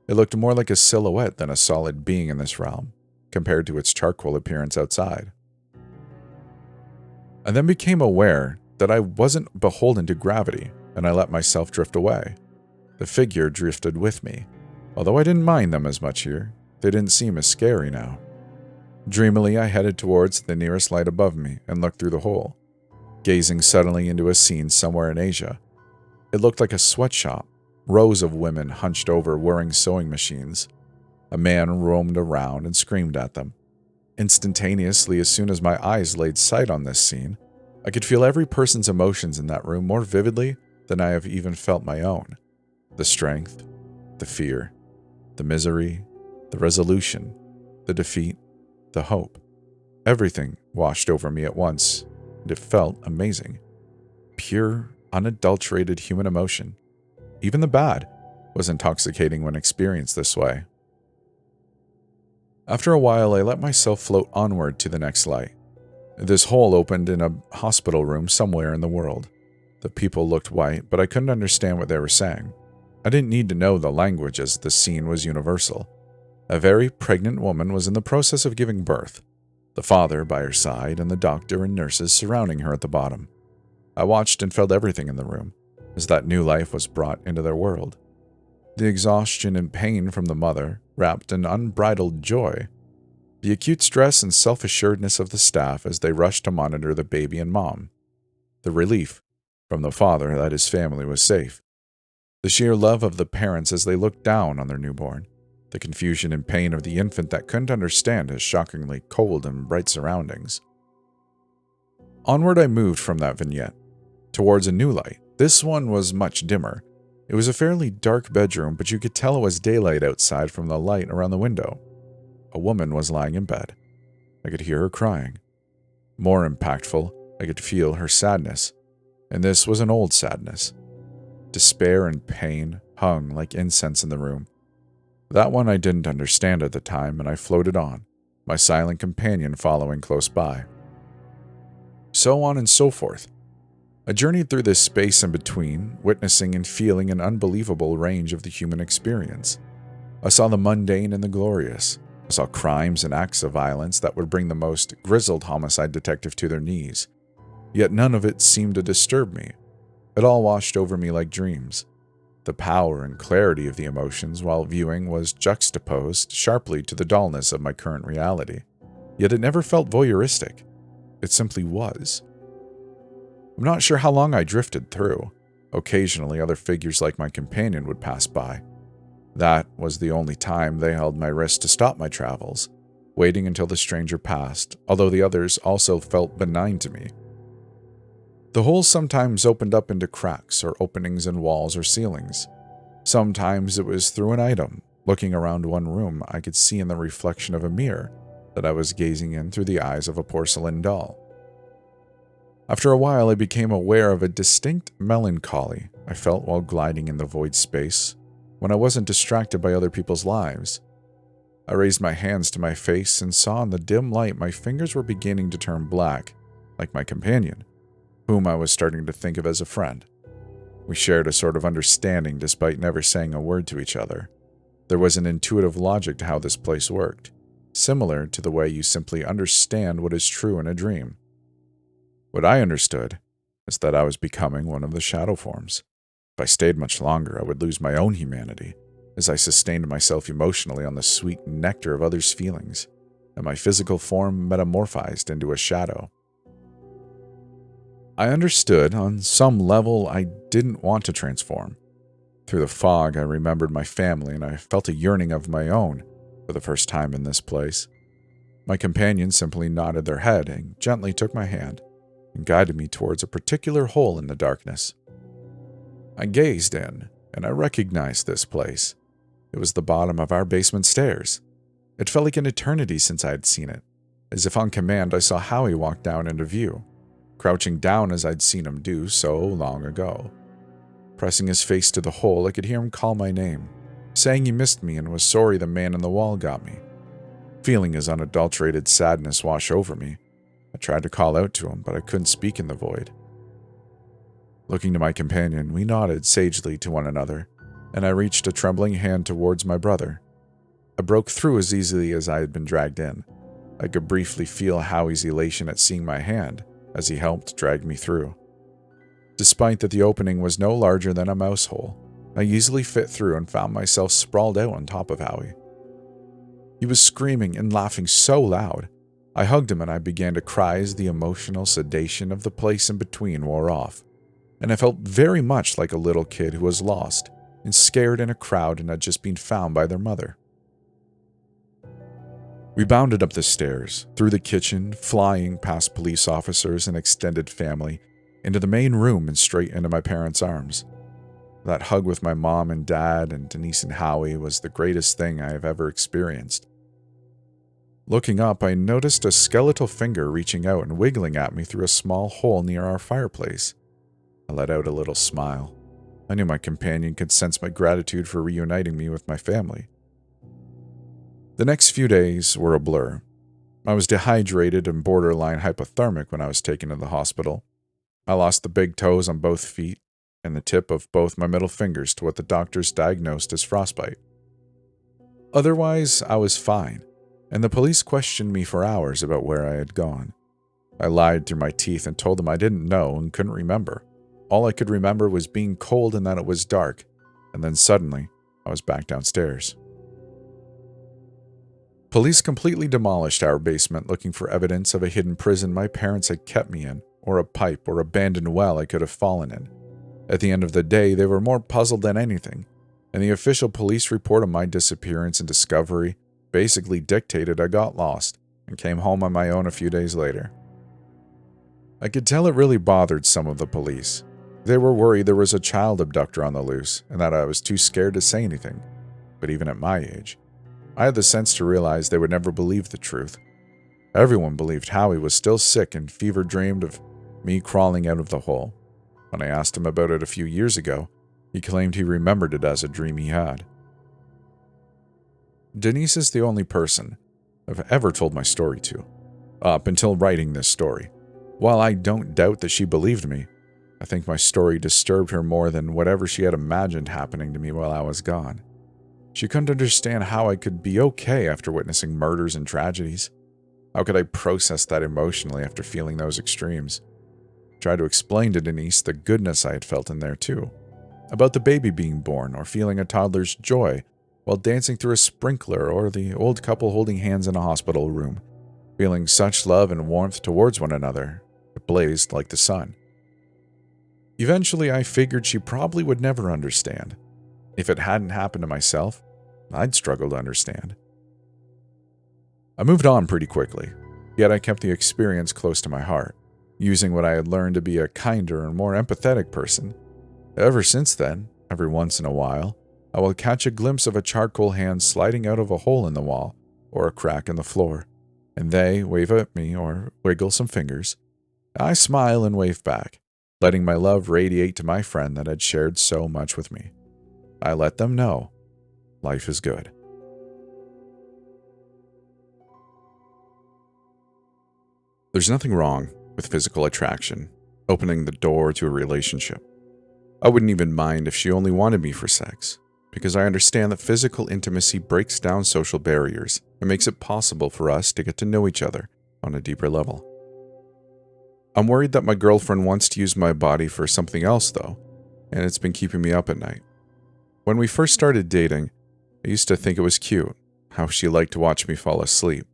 It looked more like a silhouette than a solid being in this realm, compared to its charcoal appearance outside. I then became aware that I wasn't beholden to gravity, and I let myself drift away. The figure drifted with me. Although I didn't mind them as much here, they didn't seem as scary now. Dreamily, I headed towards the nearest light above me and looked through the hole, gazing suddenly into a scene somewhere in Asia. It looked like a sweatshop. Rows of women hunched over whirring sewing machines. A man roamed around and screamed at them. Instantaneously, as soon as my eyes laid sight on this scene, I could feel every person's emotions in that room more vividly than I have even felt my own. The strength, the fear, The misery, the resolution, the defeat, the hope. Everything washed over me at once, and it felt amazing. Pure, unadulterated human emotion. Even the bad was intoxicating when experienced this way. After a while, I let myself float onward to the next light. This hole opened in a hospital room somewhere in the world. The people looked white, but I couldn't understand what they were saying. I didn't need to know the language as the scene was universal. A very pregnant woman was in the process of giving birth, the father by her side and the doctor and nurses surrounding her at the bottom. I watched and felt everything in the room as that new life was brought into their world. The exhaustion and pain from the mother wrapped in unbridled joy. The acute stress and self-assuredness of the staff as they rushed to monitor the baby and mom. The relief from the father that his family was safe. The sheer love of the parents as they looked down on their newborn. The confusion and pain of the infant that couldn't understand his shockingly cold and bright surroundings. Onward I moved from that vignette, towards a new light. This one was much dimmer. It was a fairly dark bedroom, but you could tell it was daylight outside from the light around the window. A woman was lying in bed. I could hear her crying. More impactful, I could feel her sadness. And this was an old sadness. Despair and pain hung like incense in the room. That one I didn't understand at the time, and I floated on, my silent companion following close by. So on and so forth. I journeyed through this space in between, witnessing and feeling an unbelievable range of the human experience. I saw the mundane and the glorious. I saw crimes and acts of violence that would bring the most grizzled homicide detective to their knees. Yet none of it seemed to disturb me. It all washed over me like dreams. The power and clarity of the emotions while viewing was juxtaposed sharply to the dullness of my current reality. Yet it never felt voyeuristic. It simply was. I'm not sure how long I drifted through. Occasionally, other figures like my companion would pass by. That was the only time they held my wrist to stop my travels, waiting until the stranger passed, although the others also felt benign to me. The holes sometimes opened up into cracks or openings in walls or ceilings. Sometimes it was through an item. Looking around one room, I could see in the reflection of a mirror that I was gazing in through the eyes of a porcelain doll. After a while, I became aware of a distinct melancholy I felt while gliding in the void space, when I wasn't distracted by other people's lives. I raised my hands to my face and saw in the dim light my fingers were beginning to turn black, like my companion, whom I was starting to think of as a friend. We shared a sort of understanding despite never saying a word to each other. There was an intuitive logic to how this place worked, similar to the way you simply understand what is true in a dream. What I understood is that I was becoming one of the shadow forms. If I stayed much longer, I would lose my own humanity, as I sustained myself emotionally on the sweet nectar of others' feelings, and my physical form metamorphized into a shadow. I understood, on some level, I didn't want to transform. Through the fog, I remembered my family, and I felt a yearning of my own for the first time in this place. My companion simply nodded their head and gently took my hand and guided me towards a particular hole in the darkness. I gazed in, and I recognized this place. It was the bottom of our basement stairs. It felt like an eternity since I had seen it. As if on command, I saw Howie walk down into view, crouching down as I'd seen him do so long ago. Pressing his face to the hole, I could hear him call my name, saying he missed me and was sorry the man in the wall got me. Feeling his unadulterated sadness wash over me, I tried to call out to him, but I couldn't speak in the void. Looking to my companion, we nodded sagely to one another, and I reached a trembling hand towards my brother. I broke through as easily as I had been dragged in. I could briefly feel Howie's elation at seeing my hand as he helped drag me through. Despite that the opening was no larger than a mouse hole, I easily fit through and found myself sprawled out on top of Howie. He was screaming and laughing so loud. I hugged him and I began to cry as the emotional sedation of the place in between wore off, and I felt very much like a little kid who was lost and scared in a crowd and had just been found by their mother. We bounded up the stairs, through the kitchen, flying past police officers and extended family, into the main room and straight into my parents' arms. That hug with my mom and dad and Denise and Howie was the greatest thing I have ever experienced. Looking up, I noticed a skeletal finger reaching out and wiggling at me through a small hole near our fireplace. I let out a little smile. I knew my companion could sense my gratitude for reuniting me with my family. The next few days were a blur. I was dehydrated and borderline hypothermic when I was taken to the hospital. I lost the big toes on both feet and the tip of both my middle fingers to what the doctors diagnosed as frostbite. Otherwise, I was fine, and the police questioned me for hours about where I had gone. I lied through my teeth and told them I didn't know and couldn't remember. All I could remember was being cold and that it was dark, and then suddenly, I was back downstairs. Police completely demolished our basement looking for evidence of a hidden prison my parents had kept me in, or a pipe or abandoned well I could have fallen in. At the end of the day, they were more puzzled than anything, and the official police report of my disappearance and discovery basically dictated I got lost and came home on my own a few days later. I could tell it really bothered some of the police. They were worried there was a child abductor on the loose and that I was too scared to say anything. But even at my age, I had the sense to realize they would never believe the truth. Everyone believed Howie was still sick and fever dreamed of me crawling out of the hole. When I asked him about it a few years ago, he claimed he remembered it as a dream he had. Denise is the only person I've ever told my story to, up until writing this story. While I don't doubt that she believed me, I think my story disturbed her more than whatever she had imagined happening to me while I was gone. She couldn't understand how I could be okay after witnessing murders and tragedies. How could I process that emotionally after feeling those extremes? I tried to explain to Denise the goodness I had felt in there too, about the baby being born or feeling a toddler's joy while dancing through a sprinkler or the old couple holding hands in a hospital room, feeling such love and warmth towards one another. It blazed like the sun. Eventually, I figured she probably would never understand. If it hadn't happened to myself, I'd struggle to understand. I moved on pretty quickly, yet I kept the experience close to my heart, using what I had learned to be a kinder and more empathetic person. Ever since then, every once in a while, I will catch a glimpse of a charcoal hand sliding out of a hole in the wall or a crack in the floor, and they wave at me or wiggle some fingers. I smile and wave back, letting my love radiate to my friend that had shared so much with me. I let them know life is good. There's nothing wrong with physical attraction, opening the door to a relationship. I wouldn't even mind if she only wanted me for sex, because I understand that physical intimacy breaks down social barriers and makes it possible for us to get to know each other on a deeper level. I'm worried that my girlfriend wants to use my body for something else though, and it's been keeping me up at night. When we first started dating, I used to think it was cute, how she liked to watch me fall asleep.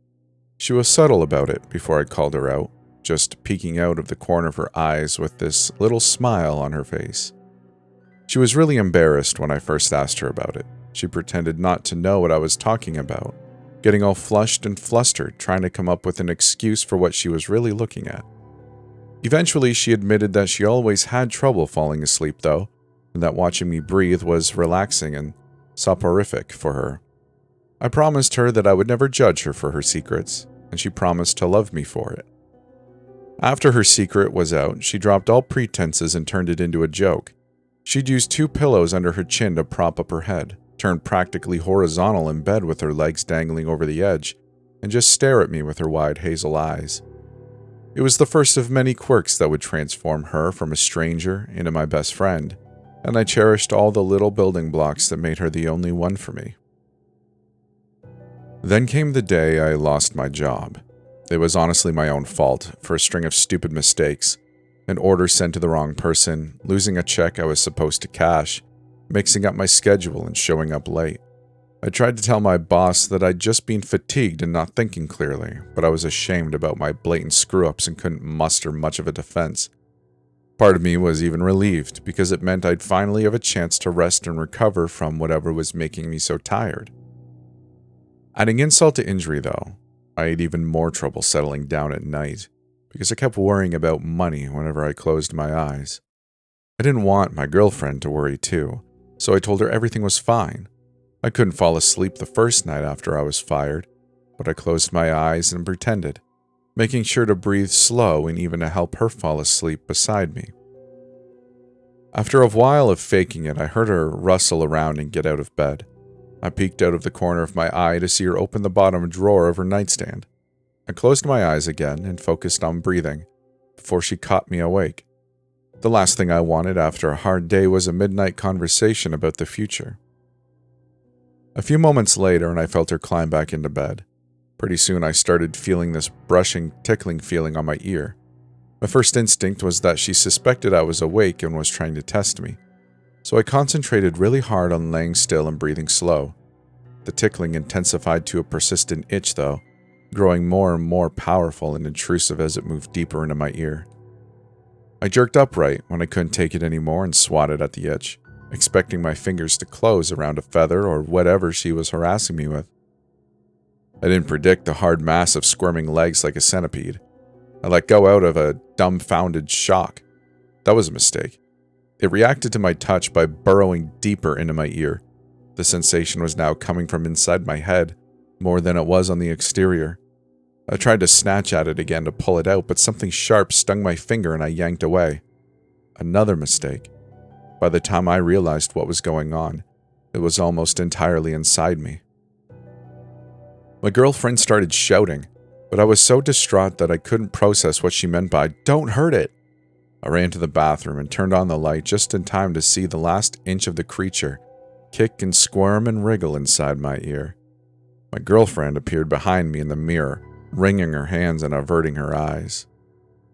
She was subtle about it before I called her out, just peeking out of the corner of her eyes with this little smile on her face. She was really embarrassed when I first asked her about it. She pretended not to know what I was talking about, getting all flushed and flustered, trying to come up with an excuse for what she was really looking at. Eventually, she admitted that she always had trouble falling asleep though, and that watching me breathe was relaxing and soporific for her. I promised her that I would never judge her for her secrets, and she promised to love me for it. After her secret was out, she dropped all pretenses and turned it into a joke. She'd use 2 pillows under her chin to prop up her head, turn practically horizontal in bed with her legs dangling over the edge, and just stare at me with her wide hazel eyes. It was the first of many quirks that would transform her from a stranger into my best friend, and I cherished all the little building blocks that made her the only one for me. Then came the day I lost my job. It was honestly my own fault for a string of stupid mistakes, an order sent to the wrong person, losing a check I was supposed to cash, mixing up my schedule and showing up late. I tried to tell my boss that I'd just been fatigued and not thinking clearly, but I was ashamed about my blatant screw-ups and couldn't muster much of a defense. Part of me was even relieved because it meant I'd finally have a chance to rest and recover from whatever was making me so tired. Adding insult to injury, though, I had even more trouble settling down at night because I kept worrying about money whenever I closed my eyes. I didn't want my girlfriend to worry too, so I told her everything was fine. I couldn't fall asleep the first night after I was fired, but I closed my eyes and pretended, making sure to breathe slow and even to help her fall asleep beside me. After a while of faking it, I heard her rustle around and get out of bed. I peeked out of the corner of my eye to see her open the bottom drawer of her nightstand. I closed my eyes again and focused on breathing before she caught me awake. The last thing I wanted after a hard day was a midnight conversation about the future. A few moments later, and I felt her climb back into bed. Pretty soon, I started feeling this brushing, tickling feeling on my ear. My first instinct was that she suspected I was awake and was trying to test me, so I concentrated really hard on laying still and breathing slow. The tickling intensified to a persistent itch, though, growing more and more powerful and intrusive as it moved deeper into my ear. I jerked upright when I couldn't take it anymore and swatted at the itch, expecting my fingers to close around a feather or whatever she was harassing me with. I didn't predict the hard mass of squirming legs like a centipede. I let go out of a dumbfounded shock. That was a mistake. It reacted to my touch by burrowing deeper into my ear. The sensation was now coming from inside my head, more than it was on the exterior. I tried to snatch at it again to pull it out, but something sharp stung my finger and I yanked away. Another mistake. By the time I realized what was going on, it was almost entirely inside me. My girlfriend started shouting, but I was so distraught that I couldn't process what she meant by, "Don't hurt it." I ran to the bathroom and turned on the light just in time to see the last inch of the creature kick and squirm and wriggle inside my ear. My girlfriend appeared behind me in the mirror, wringing her hands and averting her eyes.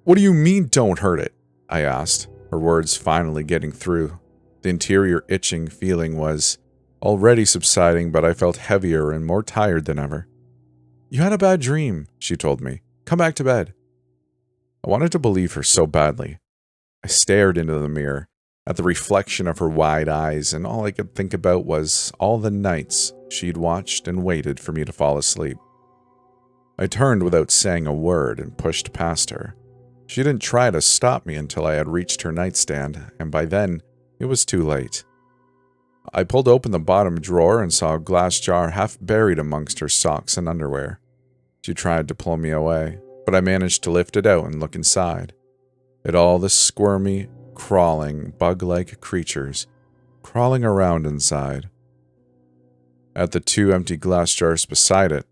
"What do you mean, don't hurt it?" I asked, her words finally getting through. The interior itching feeling was already subsiding, but I felt heavier and more tired than ever. "You had a bad dream," she told me. "Come back to bed." I wanted to believe her so badly. I stared into the mirror, at the reflection of her wide eyes, and all I could think about was all the nights she'd watched and waited for me to fall asleep. I turned without saying a word and pushed past her. She didn't try to stop me until I had reached her nightstand, and by then, it was too late. I pulled open the bottom drawer and saw a glass jar half buried amongst her socks and underwear. She tried to pull me away, but I managed to lift it out and look inside. At all the squirmy, crawling, bug-like creatures crawling around inside. At the two empty glass jars beside it,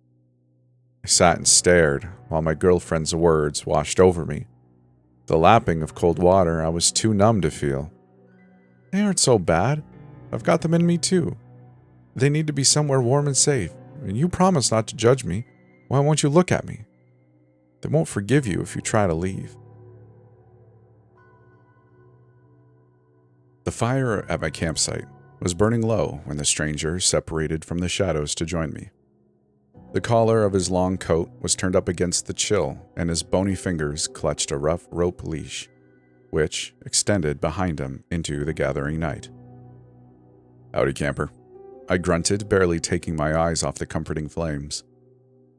I sat and stared while my girlfriend's words washed over me. The lapping of cold water I was too numb to feel. "They aren't so bad. I've got them in me too. They need to be somewhere warm and safe. And you promised not to judge me. Why won't you look at me? They won't forgive you if you try to leave." The fire at my campsite was burning low when the stranger separated from the shadows to join me. The collar of his long coat was turned up against the chill, and his bony fingers clutched a rough rope leash, which extended behind him into the gathering night. "Howdy, camper," I grunted, barely taking my eyes off the comforting flames.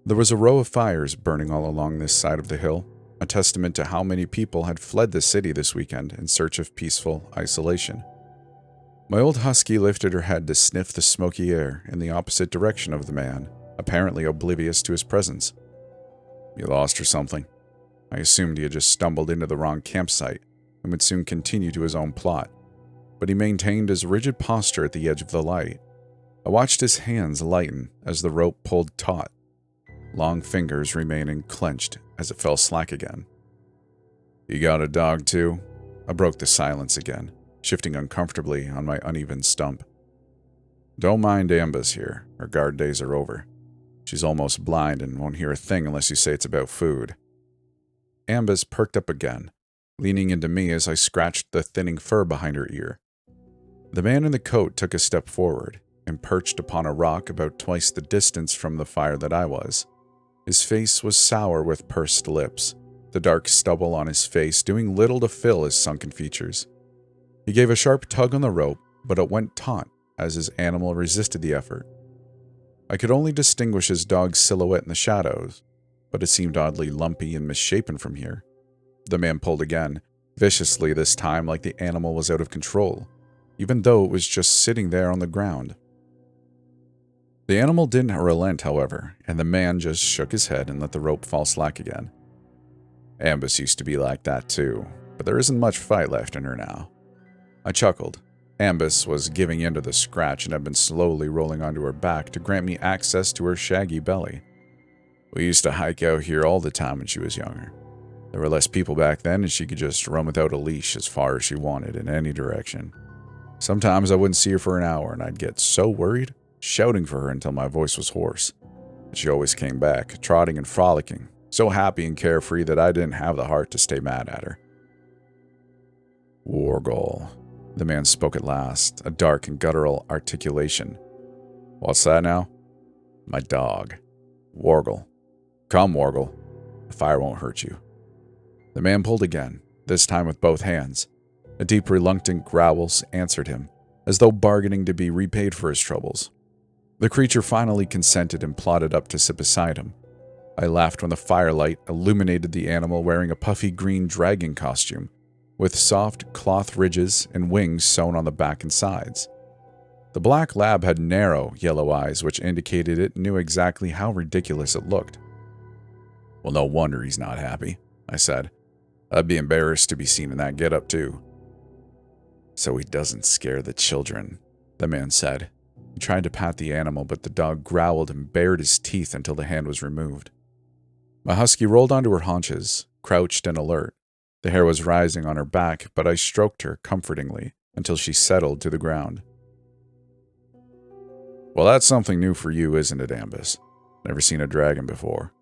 There was a row of fires burning all along this side of the hill, a testament to how many people had fled the city this weekend in search of peaceful isolation. My old husky lifted her head to sniff the smoky air in the opposite direction of the man, apparently oblivious to his presence. "You lost or something?" I assumed he had just stumbled into the wrong campsite and would soon continue to his own plot, but he maintained his rigid posture at the edge of the light. I watched his hands lighten as the rope pulled taut, long fingers remaining clenched as it fell slack again. "You got a dog too?" I broke the silence again, shifting uncomfortably on my uneven stump. "Don't mind Ambus here. Her guard days are over. She's almost blind and won't hear a thing unless you say it's about food." Ambus perked up again, leaning into me as I scratched the thinning fur behind her ear. The man in the coat took a step forward and perched upon a rock about twice the distance from the fire that I was. His face was sour with pursed lips, the dark stubble on his face doing little to fill his sunken features. He gave a sharp tug on the rope, but it went taut as his animal resisted the effort. I could only distinguish his dog's silhouette in the shadows, but it seemed oddly lumpy and misshapen from here. The man pulled again, viciously this time like the animal was out of control, even though it was just sitting there on the ground. The animal didn't relent, however, and the man just shook his head and let the rope fall slack again. Ambus used to be like that too, but there isn't much fight left in her now. I chuckled. Ambus was giving in to the scratch and had been slowly rolling onto her back to grant me access to her shaggy belly. We used to hike out here all the time when she was younger. There were less people back then and she could just run without a leash as far as she wanted in any direction. Sometimes I wouldn't see her for an hour and I'd get so worried, shouting for her until my voice was hoarse. But she always came back, trotting and frolicking, so happy and carefree that I didn't have the heart to stay mad at her. Wargle. The man spoke at last, a dark and guttural articulation. What's that now? My dog. Wargle. Come, Wargle. The fire won't hurt you. The man pulled again, this time with both hands. A deep, reluctant growl answered him, as though bargaining to be repaid for his troubles. The creature finally consented and plodded up to sit beside him. I laughed when the firelight illuminated the animal wearing a puffy green dragon costume, with soft cloth ridges and wings sewn on the back and sides. The black lab had narrow, yellow eyes, which indicated it knew exactly how ridiculous it looked. Well, no wonder he's not happy, I said. I'd be embarrassed to be seen in that getup too. So he doesn't scare the children, the man said. He tried to pat the animal, but the dog growled and bared his teeth until the hand was removed. My husky rolled onto her haunches, crouched and alert. The hair was rising on her back, but I stroked her comfortingly until she settled to the ground. Well, that's something new for you, isn't it, Ambus? Never seen a dragon before.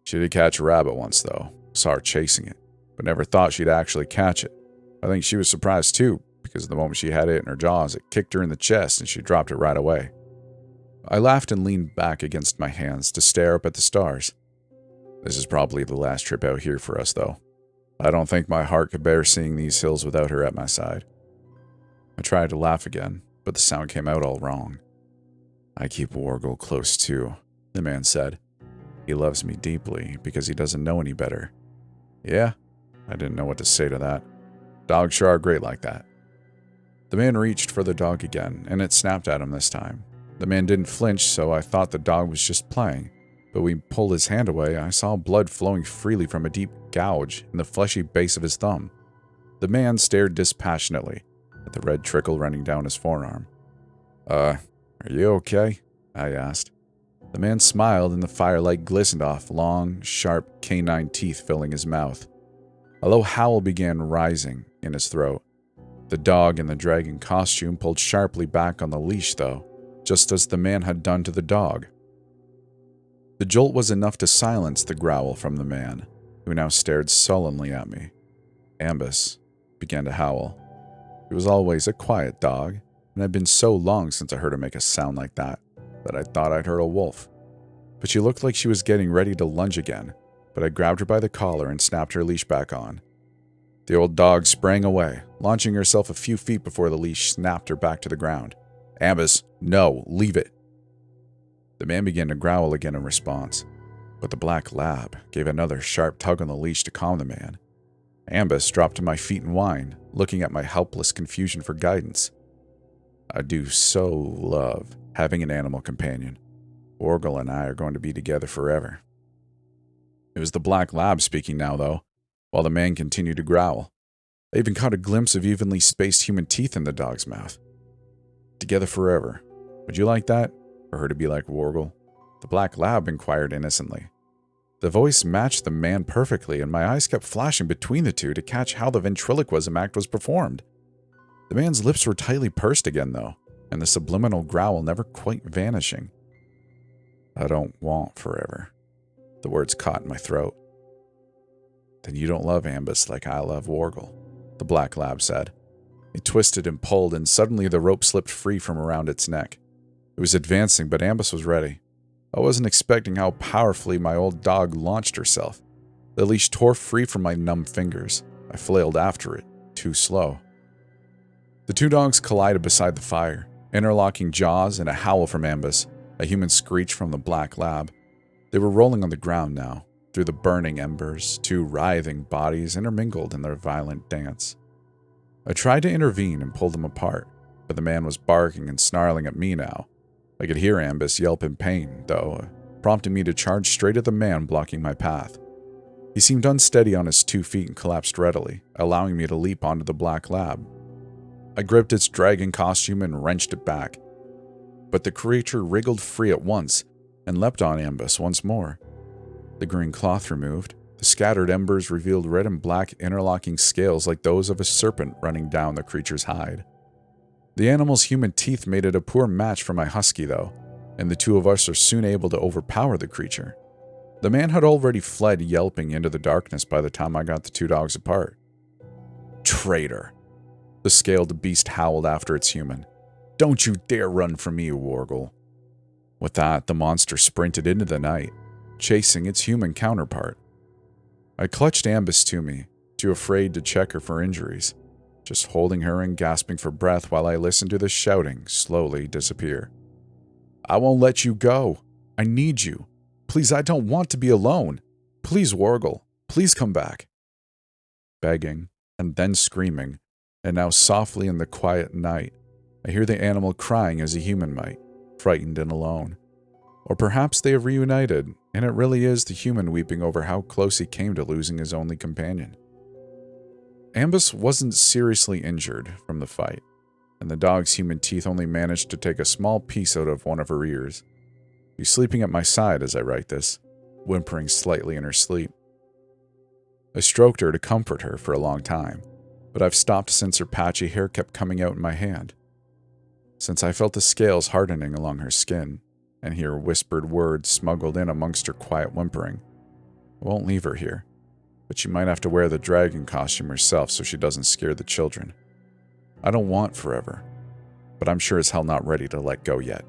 She did catch a rabbit once, though. Saw her chasing it, but never thought she'd actually catch it. I think she was surprised, too, because the moment she had it in her jaws, it kicked her in the chest and she dropped it right away. I laughed and leaned back against my hands to stare up at the stars. This is probably the last trip out here for us, though. I don't think my heart could bear seeing these hills without her at my side. I tried to laugh again, but the sound came out all wrong. I keep Wargle close too, the man said. He loves me deeply because he doesn't know any better. Yeah, I didn't know what to say to that. Dogs sure are great like that. The man reached for the dog again, and it snapped at him this time. The man didn't flinch, so I thought the dog was just playing. But when he pulled his hand away, I saw blood flowing freely from a deep gouge in the fleshy base of his thumb. The man stared dispassionately at the red trickle running down his forearm. Are you okay? I asked. The man smiled and the firelight glistened off long, sharp canine teeth filling his mouth. A low howl began rising in his throat. The dog in the dragon costume pulled sharply back on the leash, though, just as the man had done to the dog. The jolt was enough to silence the growl from the man, who now stared sullenly at me. Ambus began to howl. He was always a quiet dog, and it had been so long since I heard her make a sound like that I thought I'd heard a wolf. But she looked like she was getting ready to lunge again, but I grabbed her by the collar and snapped her leash back on. The old dog sprang away, launching herself a few feet before the leash snapped her back to the ground. Ambus, no, leave it. The man began to growl again in response, but the black lab gave another sharp tug on the leash to calm the man. Ambus dropped to my feet and whined, looking at my helpless confusion for guidance. I do so love having an animal companion. Wargle and I are going to be together forever. It was the black lab speaking now, though, while the man continued to growl. I even caught a glimpse of evenly spaced human teeth in the dog's mouth. Together forever. Would you like that? For her to be like Wargle? The black lab inquired innocently. The voice matched the man perfectly, and my eyes kept flashing between the two to catch how the ventriloquism act was performed. The man's lips were tightly pursed again, though, and the subliminal growl never quite vanishing. I don't want forever. The words caught in my throat. Then you don't love Ambus like I love Wargle, the black lab said. He twisted and pulled, and suddenly the rope slipped free from around its neck. It was advancing, but Ambus was ready. I wasn't expecting how powerfully my old dog launched herself. The leash tore free from my numb fingers. I flailed after it, too slow. The two dogs collided beside the fire, interlocking jaws and a howl from Ambus, a human screech from the black lab. They were rolling on the ground now, through the burning embers, two writhing bodies intermingled in their violent dance. I tried to intervene and pull them apart, but the man was barking and snarling at me now. I could hear Ambus yelp in pain, though, prompting me to charge straight at the man blocking my path. He seemed unsteady on his 2 feet and collapsed readily, allowing me to leap onto the black lab. I gripped its dragon costume and wrenched it back, but the creature wriggled free at once and leapt on Ambus once more. The green cloth removed, the scattered embers revealed red and black interlocking scales like those of a serpent running down the creature's hide. The animal's human teeth made it a poor match for my husky, though, and the two of us are soon able to overpower the creature. The man had already fled yelping into the darkness by the time I got the two dogs apart. Traitor! The scaled beast howled after its human. Don't you dare run from me, Wargle. With that, the monster sprinted into the night, chasing its human counterpart. I clutched Ambus to me, too afraid to check her for injuries, just holding her and gasping for breath while I listened to the shouting slowly disappear. I won't let you go. I need you. Please, I don't want to be alone. Please, Wargle. Please come back. Begging, and then screaming, and now softly in the quiet night, I hear the animal crying as a human might, frightened and alone. Or perhaps they have reunited, and it really is the human weeping over how close he came to losing his only companion. Ambus wasn't seriously injured from the fight, and the dog's human teeth only managed to take a small piece out of one of her ears. She's sleeping at my side as I write this, whimpering slightly in her sleep. I stroked her to comfort her for a long time, but I've stopped since her patchy hair kept coming out in my hand. Since I felt the scales hardening along her skin, and hear whispered words smuggled in amongst her quiet whimpering. I won't leave her here, but she might have to wear the dragon costume herself so she doesn't scare the children. I don't want forever, but I'm sure as hell not ready to let go yet.